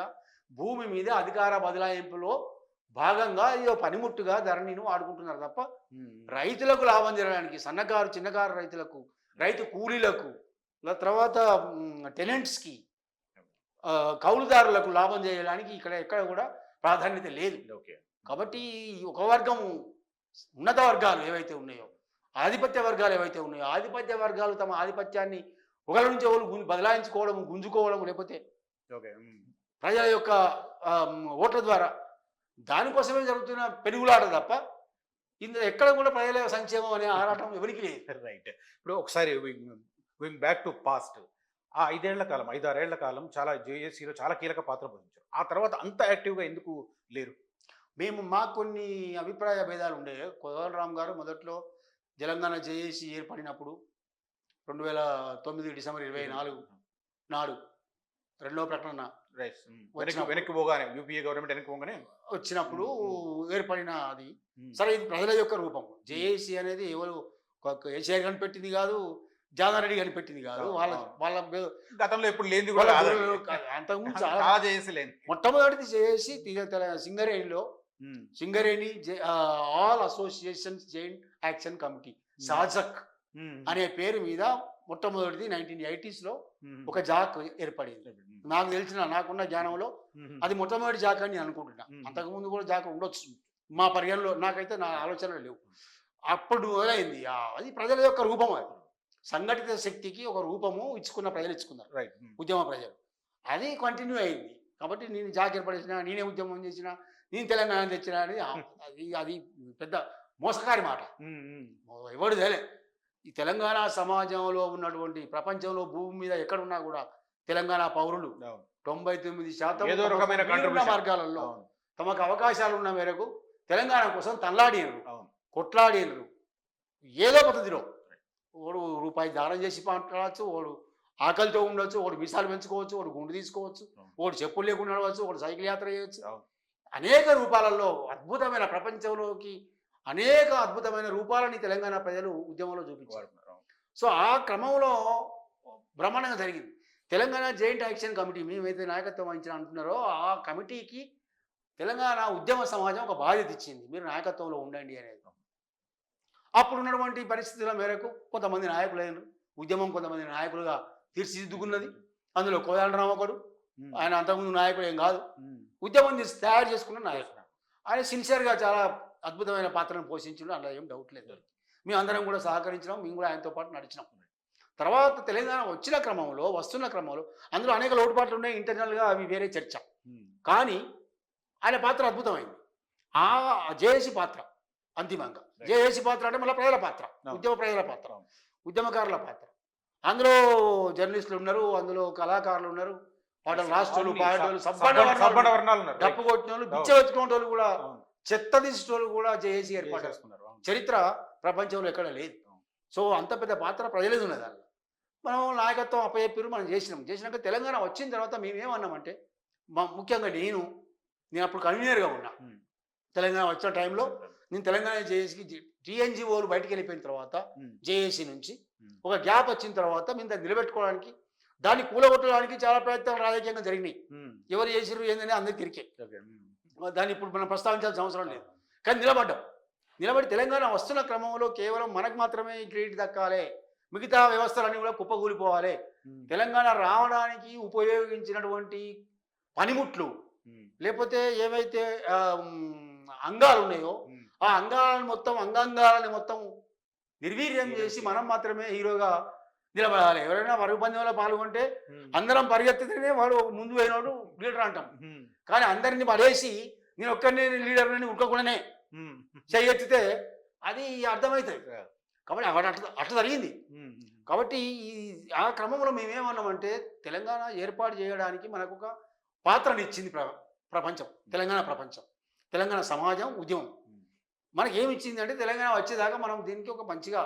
Speaker 2: భూమి మీద అధికార బదలాయింపులో భాగంగా ఇది ఒక పనిముట్టుగా ధరణిని వాడుకుంటున్నారు తప్ప
Speaker 1: ఉమ్,
Speaker 2: రైతులకు లాభం జరగడానికి, సన్నకారు చిన్నకారు రైతులకు, రైతు కూలీలకు, తర్వాత టెనెంట్స్కి, కౌలుదారులకు లాభం చేయడానికి ఇక్కడ ఎక్కడ కూడా ప్రాధాన్యత లేదు.
Speaker 1: ఓకే.
Speaker 2: కాబట్టి ఈ ఒక వర్గం, ఉన్నత వర్గాలు ఏవైతే ఉన్నాయో, ఆధిపత్య వర్గాలు ఏవైతే ఉన్నాయో, ఆధిపత్య వర్గాలు తమ ఆధిపత్యాన్ని ఒకరి నుంచి ఒకరు బదలాయించుకోవడం, గుంజుకోవడం, లేకపోతే
Speaker 1: ఓకే. ఉమ్,
Speaker 2: ప్రజల యొక్క ఓట్ల ద్వారా దానికోసమే జరుగుతున్న పెనుగులాట తప్ప ఇందులో ఎక్కడ కూడా ప్రజల సంక్షేమం అనే ఆరాటం ఎవరికి లేదు.
Speaker 1: రైట్. ఇప్పుడు ఒకసారి గోయింగ్ బ్యాక్ టు పాస్ట్, ఆ 5 ఏళ్ల కాలం, 5-6 ఏళ్ల కాలం చాలా జేఏసీలో చాలా కీలక పాత్ర పోషించారు. ఆ తర్వాత అంత యాక్టివ్గా ఎందుకు లేరు?
Speaker 2: మాకు కొన్ని అభిప్రాయ భేదాలు ఉండే. కోదండరామ్ గారు మొదట్లో తెలంగాణ జేఏసీ ఏర్పడినప్పుడు 2009 డిసెంబర్ 24 నాడు రెండవ ప్రకటన
Speaker 1: రైట్. వెనక్కి పోగానే యూపీఏ గవర్నమెంట్ వెనక్కి పోగానే
Speaker 2: వచ్చినప్పుడు ఏర్పడిన అది.
Speaker 1: ఉమ్,
Speaker 2: సరే, ఇది ప్రజల యొక్క రూపం. జేఏసీ అనేది ఎవరు కేసీఆర్ కనిపెట్టింది కాదు, జానారెడ్డి కనిపెట్టింది కాదు. వాళ్ళ వాళ్ళ
Speaker 1: గతంలో ఎప్పుడు లేనిది కూడా
Speaker 2: వాళ్ళ
Speaker 1: కాదు.
Speaker 2: అంతకుముందు
Speaker 1: చాలా
Speaker 2: చాలా
Speaker 1: చేసి లేని.
Speaker 2: మొట్టమొదటిది జేఏసీ సింగరేణిలో,
Speaker 1: um,
Speaker 2: Singareni all associations joint action committee, సాజక్
Speaker 1: ఉమ్,
Speaker 2: అనే పేరు మీద మొట్టమొదటిది 1980s లో
Speaker 1: ఉమ్,
Speaker 2: ఒక జాక్ ఏర్పడింది. నాకు తెలిసిన, నాకున్న జ్ఞానంలో
Speaker 1: ఉమ్,
Speaker 2: అది మొట్టమొదటి జాక్ అని నేను అనుకుంటున్నా. అంతకుముందు కూడా జాక్ ఉండొచ్చు మా పరిగణలో, నాకైతే నా ఆలోచనలు లేవు. అప్పుడు మొదలైంది. అది ప్రజల యొక్క రూపం. అది సంఘటిత శక్తికి ఒక రూపము ఇచ్చుకున్న ప్రజలు ఇచ్చుకున్నారు,
Speaker 1: రైట్.
Speaker 2: ఉద్యమ ప్రజలు. అది కంటిన్యూ అయింది. కాబట్టి నేను జాక్ ఏర్పడేసిన, నేనే ఉద్యమం చేసిన, నేను తెలంగాణ తెచ్చిన అనేది అది పెద్ద మోసకారి మాట.
Speaker 1: ఉమ్, ఉమ్,
Speaker 2: ఎవడు తెలియ. ఈ తెలంగాణ సమాజంలో ఉన్నటువంటి, ప్రపంచంలో భూమి మీద ఎక్కడున్నా కూడా తెలంగాణ పౌరులు
Speaker 1: అవును.
Speaker 2: 99%
Speaker 1: ఏదో రకమైన
Speaker 2: వీలున్న
Speaker 1: contribution.
Speaker 2: మార్గాలలో
Speaker 1: అవును,
Speaker 2: తమకు అవకాశాలు ఉన్న మేరకు తెలంగాణ కోసం తల్లాడినరు,
Speaker 1: అవును.
Speaker 2: కొట్లాడినరు. ఏదో పద్ధతిలో వాడు రూపాయి దానం చేసి మాట్లాడవచ్చు, వాడు ఆకలితో ఉండొచ్చు, వాడు మీసాలు పెంచుకోవచ్చు, వాడు గుండు తీసుకోవచ్చు, వాడు చెప్పులు లేకుండా నడవచ్చు, వాడు సైకిల్ యాత్ర చేయవచ్చు.
Speaker 1: అవును.
Speaker 2: అనేక రూపాలలో అద్భుతమైన, ప్రపంచంలోకి అనేక అద్భుతమైన రూపాలని తెలంగాణ ప్రజలు ఉద్యమంలో చూపించారు.
Speaker 1: వాడుతున్నారు. అవును.
Speaker 2: సో ఆ క్రమంలో బ్రహ్మాండంగా జరిగింది. తెలంగాణ జాయింట్ యాక్షన్ కమిటీ మేమైతే నాయకత్వం వహించిన అంటున్నారో, ఆ కమిటీకి తెలంగాణ ఉద్యమ సమాజం ఒక బాధ్యత ఇచ్చింది, మీరు నాయకత్వంలో ఉండండి అనేది. అప్పుడు ఉన్నటువంటి పరిస్థితుల మేరకు కొంతమంది నాయకులైన ఉద్యమం కొంతమంది నాయకులుగా తీర్చిదిద్దుకున్నది. అందులో కోదండరామ్ ఒకడు, ఆయన అంతకుముందు నాయకుడు ఏం కాదు, ఉద్యమం తయారు చేసుకున్న నాయకుడు. ఆయన సిన్సియర్గా చాలా అద్భుతమైన పాత్రను పోషించడం అందులో ఏం డౌట్ లేదు. మేము అందరం కూడా సహకరించినాం, మేము కూడా ఆయనతో పాటు నడిచినాం. తర్వాత తెలంగాణ వచ్చిన క్రమంలో, వస్తున్న క్రమంలో అందులో అనేక లోటుపాట్లు ఉన్నాయి, ఇంటర్నల్గా అవి వేరే చర్చ. కానీ ఆయన పాత్ర అద్భుతమైంది. ఆ జేఏసీ పాత్ర అంతిమంగా, జేఏసీ పాత్ర అంటే మళ్ళీ ప్రజల పాత్ర, ఉద్యమ ప్రజల పాత్ర, ఉద్యమకారుల పాత్ర. అందులో జర్నలిస్టులు ఉన్నారు, అందులో కళాకారులు ఉన్నారు, పాటలు రాష్ట్రాలు పాడేటోళ్ళు,
Speaker 1: సబ్బడ వర్ణాలు ఉన్నారు.
Speaker 2: డప్పు కొట్టిన వాళ్ళు, బిచ్చ వెతుకునే వాళ్ళు కూడా, చెత్త తీసేటోళ్ళు కూడా జేఏసీ ఏర్పాటు చేసుకున్నారు. చరిత్ర ప్రపంచంలో ఎక్కడ లేదు. సో అంత పెద్ద పాత్ర ప్రజలది ఉన్నది. దానిలో మనం నాయకత్వం అప్పచెప్పారు, మనం చేసినాక తెలంగాణ వచ్చిన తర్వాత మేమేమన్నామంటే, ముఖ్యంగా నేను అప్పుడు కన్వీనర్గా ఉన్నా. తెలంగాణ వచ్చిన టైంలో నేను తెలంగాణ జేఏసీకి టీఎన్జిఓలు బయటికి వెళ్ళిపోయిన తర్వాత జేఏసీ నుంచి ఒక గ్యాప్ వచ్చిన తర్వాత మేము దాన్ని నిలబెట్టుకోవడానికి, దాన్ని కూలగొట్టడానికి చాలా ప్రయత్నాలు రాజకీయంగా జరిగినాయి. ఎవరు చేసిర్రు ఏందని అందరికి తిరిగే, దాన్ని ఇప్పుడు మనం ప్రస్తావించాల్సిన అవసరం లేదు. కానీ నిలబడి తెలంగాణ వస్తున్న క్రమంలో కేవలం మనకు మాత్రమే ఈ క్రెడిట్ దక్కాలి, మిగతా వ్యవస్థలన్నీ కూడా కుప్పకూలిపోవాలి. తెలంగాణ రావడానికి ఉపయోగించినటువంటి పనిముట్లు లేకపోతే ఏవైతే అంగాలు ఉన్నాయో ఆ అంగాంగాలని మొత్తం నిర్వీర్యం చేసి మనం మాత్రమే హీరోగా నిలబడాలి. ఎవరైనా పరుగు పందెంలో పాల్గొంటే అందరం పరిగెత్తితేనే వాడు ముందు పోయినవాడు లీడర్ అంటాం. కానీ అందరిని పడేసి నేను ఒక్కరిని లీడర్ అని ఉడకకుండానే చేయెత్తితే అది అర్థమవుతుంది. కాబట్టి అట్లా జరిగింది. కాబట్టి ఆ క్రమంలో మేమేమన్నామంటే, తెలంగాణ ఏర్పాటు చేయడానికి మనకు ఒక పాత్రనిచ్చింది ప్రపంచం, తెలంగాణ ప్రపంచం, తెలంగాణ సమాజం, ఉద్యమం మనకి ఏమిచ్చింది అంటే, తెలంగాణ వచ్చేదాకా మనం దీనికి ఒక మంచిగా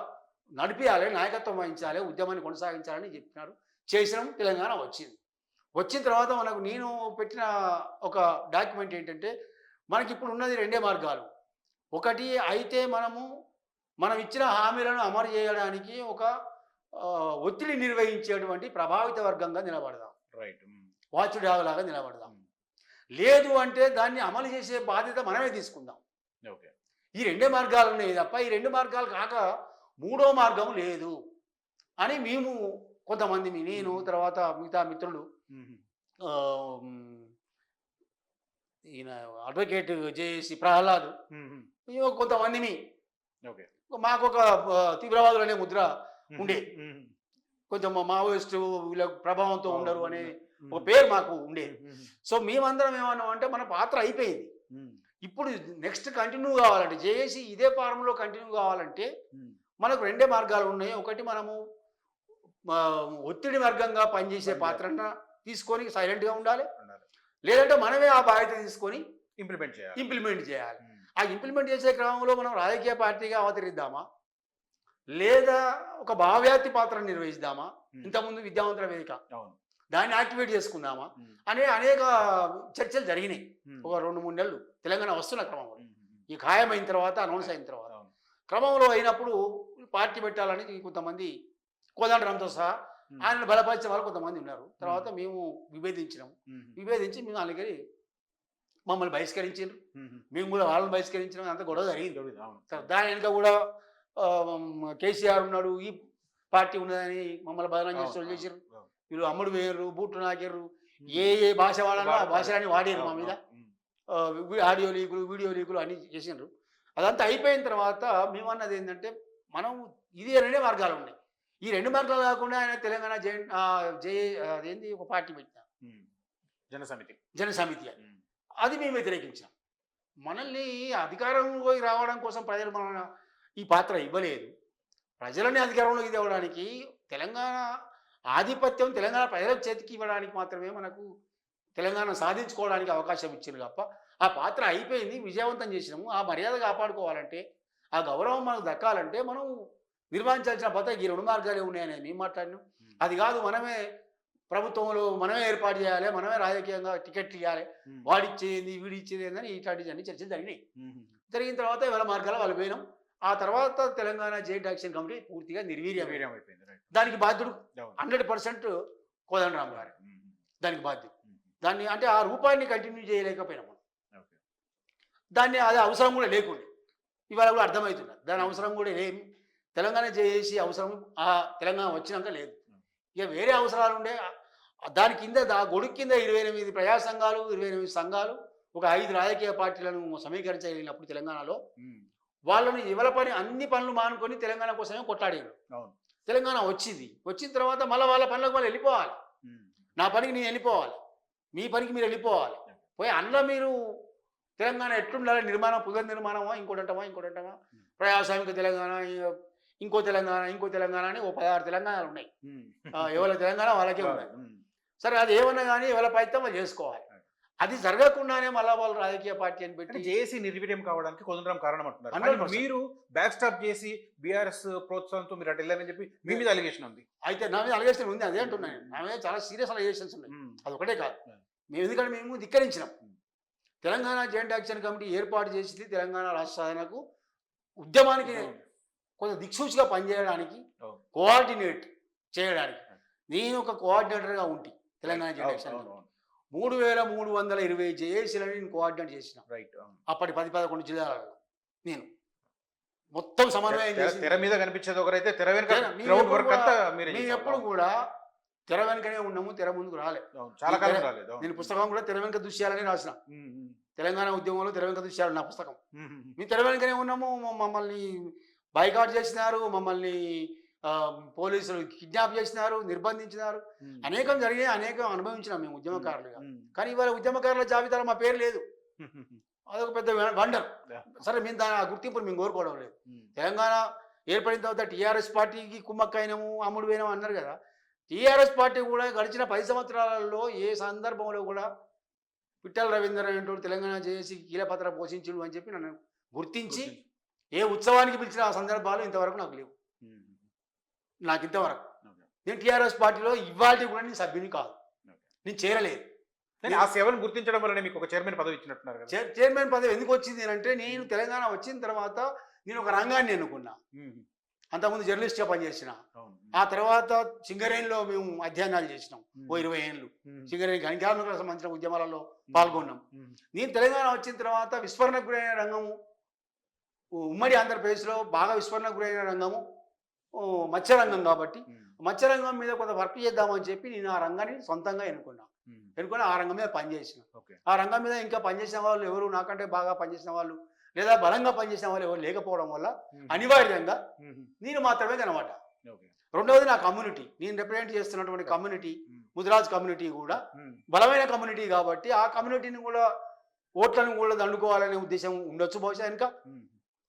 Speaker 2: నడిపించాలి, నాయకత్వం వహించాలి, ఉద్యమాన్ని కొనసాగించాలని చెప్పినారు. చేసినాం. తెలంగాణ వచ్చిన తర్వాత మనకు నేను పెట్టిన ఒక డాక్యుమెంట్ ఏంటంటే, మనకి ఇప్పుడు ఉన్నది రెండే మార్గాలు. ఒకటి అయితే మనం ఇచ్చిన హామీలను అమలు చేయడానికి ఒక ఒత్తిడి నిర్వహించేటువంటి ప్రభావిత వర్గంగా నిలబడదాం, వాచ్ డాగ్ లాగా నిలబడదాం. లేదు అంటే దాన్ని అమలు చేసే బాధ్యత మనమే తీసుకుందాం. ఈ రెండే మార్గాలు ఉన్నాయి తప్ప ఈ రెండు మార్గాలు కాక మూడో మార్గం లేదు అని మేము కొంతమంది, నేను తర్వాత మిగతా మిత్రులు, ఈయన అడ్వకేట్ జేఏసీ ప్రహ్లాద్, కొంతమంది మాకు ఒక తీవ్రవాదులు అనే ముద్ర ఉండే, కొంచెం మావోయిస్టు వీళ్ళ ప్రభావంతో ఉండరు అనే ఒక పేరు మాకు ఉండే. సో మేమందరం ఏమన్నాం అంటే, మన పాత్ర అయిపోయింది. ఇప్పుడు నెక్స్ట్ కంటిన్యూ కావాలంటే, జేఏసీ ఇదే ఫారంలో కంటిన్యూ కావాలంటే మనకు రెండే మార్గాలు ఉన్నాయి. ఒకటి మనము ఒత్తిడి వర్గంగా పనిచేసే పాత్రను తీసుకొని సైలెంట్గా ఉండాలి, లేదంటే మనమే ఆ బాధ్యత తీసుకొని ఇంప్లిమెంట్ చేయాలి. ఆ ఇంప్లిమెంట్ చేసే క్రమంలో మనం రాజకీయ పార్టీగా అవతరిద్దామా, లేదా ఒక భావవ్యాప్తి పాత్రను నిర్వహిద్దామా, ఇంతకుముందు విద్యావంతుల వేదిక దాన్ని యాక్టివేట్ చేసుకుందామా అనే అనేక చర్చలు జరిగినాయి. ఒక 2-3 నెలలు తెలంగాణ వస్తున్న క్రమంలో, ఈ ఖాయమైన తర్వాత, అనౌన్స్ అయిన తర్వాత క్రమంలో అయినప్పుడు పార్టీ పెట్టాలని కొంతమంది, కోదండరాంతో సహా ఆయనను బలపరిచే వాళ్ళు కొంతమంది ఉన్నారు. తర్వాత మేము విభేదించి మేము అలాగే మమ్మల్ని బహిష్కరించారు, మేము కూడా వాళ్ళని బహిష్కరించడం, అంత గొడవ జరిగింది. దాని వెనుక కూడా కేసీఆర్ ఉన్నాడు, ఈ పార్టీ ఉన్నదని మమ్మల్ని బదనాం చేసారు. వీళ్ళు అమ్ముడు వేయరు, బూట్లు నాకేరు, ఏ భాష వాడాలో ఆ భాషలన్నీ వాడారు మా మీద. ఆడియో లీకులు, వీడియో లీకులు అన్నీ చేసినారు. అదంతా అయిపోయిన తర్వాత మేమన్నది ఏంటంటే, మనం ఇది రెండే మార్గాలు ఉన్నాయి. ఈ రెండు మార్గాలు కాకుండా ఆయన తెలంగాణ అదేంది ఒక పార్టీ పెట్టిన జనసమితి అని, అది మేము వ్యతిరేకించాం. మనల్ని అధికారంలోకి రావడం కోసం ప్రజలు మన ఈ పాత్ర ఇవ్వలేదు. ప్రజలని అధికారంలోకి తేవడానికి, తెలంగాణ ఆధిపత్యం తెలంగాణ ప్రజల చేతికి ఇవ్వడానికి మాత్రమే మనకు తెలంగాణ సాధించుకోవడానికి అవకాశం ఇచ్చారు తప్ప, ఆ పాత్ర అయిపోయింది, విజయవంతం చేసినాము. ఆ మర్యాద కాపాడుకోవాలంటే, ఆ గౌరవం మనకు దక్కాలంటే మనం నిర్వహించాల్సిన పద్ధతి ఈ 2 మార్గాలే ఉన్నాయని మేము మాట్లాడినాం. అది కాదు, మనమే ప్రభుత్వంలో మనమే ఏర్పాటు చేయాలి, మనమే రాజకీయంగా టికెట్లు ఇవ్వాలి, వాడిచ్చేది వీడిచ్చేది ఏందని ఇట్లాంటి అన్ని చర్చలు జరిగినాయి. జరిగిన తర్వాత ఇవాళ మార్గాలు వాళ్ళు పోయినాం. ఆ తర్వాత తెలంగాణ జాయింట్ యాక్షన్ కమిటీ పూర్తిగా నిర్వీర్యం అయిపోయింది. దానికి బాధ్యుడు 100% కోదండరాం గారు, దానికి బాధ్యుడు. దాన్ని అంటే ఆ రూపాన్ని కంటిన్యూ చేయలేకపోయినాం. దాన్ని అది అవసరం కూడా లేకుండా ఇవాళ కూడా అర్థమవుతున్నది, దాని అవసరం కూడా ఏమి తెలంగాణ చేసి అవసరం ఆ తెలంగాణ వచ్చినాక లేదు. ఇక వేరే అవసరాలు ఉండే, దాని కింద గొడుగు కింద 28 ప్రజా సంఘాలు, 28 సంఘాలు, ఒక 5 రాజకీయ పార్టీలను సమీకరించగలిగినప్పుడు తెలంగాణలో
Speaker 1: ఉమ్.
Speaker 2: వాళ్ళని ఎవరి పని అన్ని పనులు మానుకొని తెలంగాణ కోసమే కొట్లాడారు.
Speaker 1: అవును.
Speaker 2: తెలంగాణ వచ్చింది. వచ్చిన తర్వాత మళ్ళీ వాళ్ళ పనులకు వాళ్ళు వెళ్ళిపోవాలి.
Speaker 1: ఉమ్.
Speaker 2: నా పనికి నేను వెళ్ళిపోవాలి. మీ పనికి మీరు వెళ్ళిపోవాలి. పోయి అందులో మీరు తెలంగాణ ఎట్లుండాలి, నిర్మాణం పునర్నిర్మాణమా, ఇంకోటంటమా, ప్రజాస్వామిక తెలంగాణ, ఇంకో తెలంగాణ, ఇంకో తెలంగాణ అని ఓ 16 తెలంగాణలు ఉన్నాయి.
Speaker 1: ఉమ్.
Speaker 2: ఎవరి తెలంగాణ వాళ్ళకే ఉన్నాయి.
Speaker 1: ఉమ్.
Speaker 2: సరే అది ఏమన్నా కానీ ఎవరి ప్రయత్నం వాళ్ళు చేసుకోవాలి. అది జరగకుండానే మళ్ళా వాళ్ళు రాజకీయ పార్టీ అని
Speaker 1: అంటే
Speaker 2: పెట్టి
Speaker 1: జేఏసీ నిర్వీర్యం కావడానికి కోదండరాం కారణం అంటున్నారు.
Speaker 2: 100%.
Speaker 1: కానీ మీరు బ్యాక్ స్టాప్ చేసి బీఆర్ఎస్ ప్రోత్సాహంతో మీరు అటు వెళ్ళారని చెప్పి మీ మీద అలిగేషన్ ఉంది.
Speaker 2: అయితే నా మీద అలిగేషన్ ఉంది. అదే అంటున్నాను. నా మీద చాలా సీరియస్ అలిగేషన్స్ ఉన్నాయి.
Speaker 1: ఉమ్.
Speaker 2: అది ఒకటే కాదు.
Speaker 1: ఉమ్.
Speaker 2: మేము ఎందుకంటే మేము ధిక్కరించినాం. తెలంగాణ జాయింట్ యాక్షన్ కమిటీ ఏర్పాటు చేసింది తెలంగాణ రాష్ట్ర సాధనకు ఉద్యమానికి కొంత దిక్సూచిగా పనిచేయడానికి,
Speaker 1: అవును.
Speaker 2: కోఆర్డినేట్ చేయడానికి నేను ఒక కోఆర్డినేటర్గా ఉంటి తెలంగాణ జాయింట్ యాక్షన్
Speaker 1: అవును, అవును.
Speaker 2: 3320 జేఏసీలను నేను కోఆర్డినేట్ చేసిన.
Speaker 1: రైట్. అవును.
Speaker 2: అప్పటి 10-11 జిల్లాలలో నేను మొత్తం సమన్వయం చేసి
Speaker 1: తెర మీద కనిపించేది ఒకరైతే తెర వెనుక
Speaker 2: మేము
Speaker 1: గ్రౌండ్
Speaker 2: ఎప్పుడు
Speaker 1: వర్క్ అంతా మీరే
Speaker 2: మేము
Speaker 1: చేశారు.
Speaker 2: ఎప్పుడు కూడా తెర వెనుకనే ఉన్నాము, తెర ముందుకు రాలే.
Speaker 1: అవును, చాలా కాలం రాలేదు. అవును.
Speaker 2: నేను పుస్తకం కూడా తెర వెనుక దృశ్యాలని రాసిన.
Speaker 1: ఉమ్. ఉమ్.
Speaker 2: తెలంగాణ ఉద్యమంలో తెర వెనుక దృశ్యాలు నా పుస్తకం.
Speaker 1: ఉమ్. ఉమ్.
Speaker 2: మేము తెర వెనుకనే ఉన్నాము. మమ్మల్ని బైకాట్ చేసినారు, మమ్మల్ని పోలీసులు కిడ్నాప్ చేసినారు, నిర్బంధించినారు.
Speaker 1: ఉమ్.
Speaker 2: అనేకం జరిగాయి, అనేకం అనుభవించినాం మేము ఉద్యమకారులుగా.
Speaker 1: ఉమ్.
Speaker 2: కానీ ఇవాళ ఉద్యమకారుల జాబితాలో మా పేరు లేదు.
Speaker 1: ఉమ్.
Speaker 2: అదొక పెద్ద వండర్.
Speaker 1: Yeah.
Speaker 2: సరే మేము దాని ఆ గుర్తింపును మేము కోరుకోవడం లేదు.
Speaker 1: ఉమ్.
Speaker 2: తెలంగాణ ఏర్పడిన తర్వాత టీఆర్ఎస్ పార్టీకి కుమ్మక్కైనాము, అమ్ముడు పోయినాము అన్నారు కదా. టీఆర్ఎస్ పార్టీ కూడా గడిచిన 10 సంవత్సరాలలో ఏ సందర్భంలో కూడా పిట్టల రవీందర్ అనేటువంటి తెలంగాణ జేఏసీ కీలపాత్ర పోషించుడు అని చెప్పి నన్ను గుర్తించి ఏ ఉత్సవానికి పిలిచిన ఆ సందర్భాలు ఇంతవరకు నాకు లేవు.
Speaker 1: ఉమ్.
Speaker 2: నాకు ఇంతవరకు
Speaker 1: Okay.
Speaker 2: నేను టీఆర్ఎస్ పార్టీలో ఇవాళ కూడా నేను సభ్యుని కాదు. నేను చేరలేదు.
Speaker 1: కానీ ఆ సేవను గుర్తించడం వల్లనే మీకు ఒక చైర్మన్ పదవి ఇచ్చినట్టున్నారు కదా.
Speaker 2: చైర్మన్ పదవి ఎందుకు వచ్చింది అంటే నేను తెలంగాణ వచ్చిన తర్వాత నేను ఒక రంగాన్ని ఎన్నుకున్నా.
Speaker 1: ఉమ్.
Speaker 2: అంతకుముందు జర్నలిస్ట్గా పనిచేసిన.
Speaker 1: అవును.
Speaker 2: ఆ తర్వాత సింగరేణిలో మేము అధ్యయనాలు చేసినాం. ఓ 20 ఏళ్ళు
Speaker 1: ఉమ్.
Speaker 2: సింగరేణి గణికారులకు సంబంధించిన ఉద్యమాలలో పాల్గొన్నాం.
Speaker 1: ఉమ్.
Speaker 2: నేను తెలంగాణ వచ్చిన తర్వాత విస్మరణకు గురైన రంగము ఉమ్మడి ఆంధ్రప్రదేశ్లో బాగా విస్మరణకు గురైన రంగము మత్స్యరంగం కాబట్టి
Speaker 1: ఉమ్.
Speaker 2: మత్స్యరంగం మీద కొంత వర్క్ చేద్దామని చెప్పి నేను ఆ రంగాన్ని సొంతంగా ఎన్నుకున్నా.
Speaker 1: ఉమ్.
Speaker 2: ఎన్నుకొని ఆ రంగం మీద పనిచేసిన.
Speaker 1: ఓకే.
Speaker 2: ఆ రంగం మీద ఇంకా పనిచేసిన వాళ్ళు ఎవరు నాకంటే బాగా పనిచేసిన వాళ్ళు లేదా బలంగా పనిచేసిన వాళ్ళు ఎవరు లేకపోవడం వల్ల
Speaker 1: ఉమ్.
Speaker 2: అనివార్యంగా
Speaker 1: ఉమ్.
Speaker 2: నేను మాత్రమే కనమాట.
Speaker 1: ఓకే.
Speaker 2: రెండవది నా కమ్యూనిటీ, నేను రిప్రజెంట్ చేస్తున్నటువంటి కమ్యూనిటీ
Speaker 1: ఉమ్.
Speaker 2: ముదిరాజ్ కమ్యూనిటీ కూడా
Speaker 1: ఉమ్.
Speaker 2: బలమైన కమ్యూనిటీ కాబట్టి ఆ కమ్యూనిటీని కూడా ఓట్లను కూడా దండుకోవాలనే ఉద్దేశం ఉండొచ్చు బహుశా వెనుక.
Speaker 1: ఉమ్.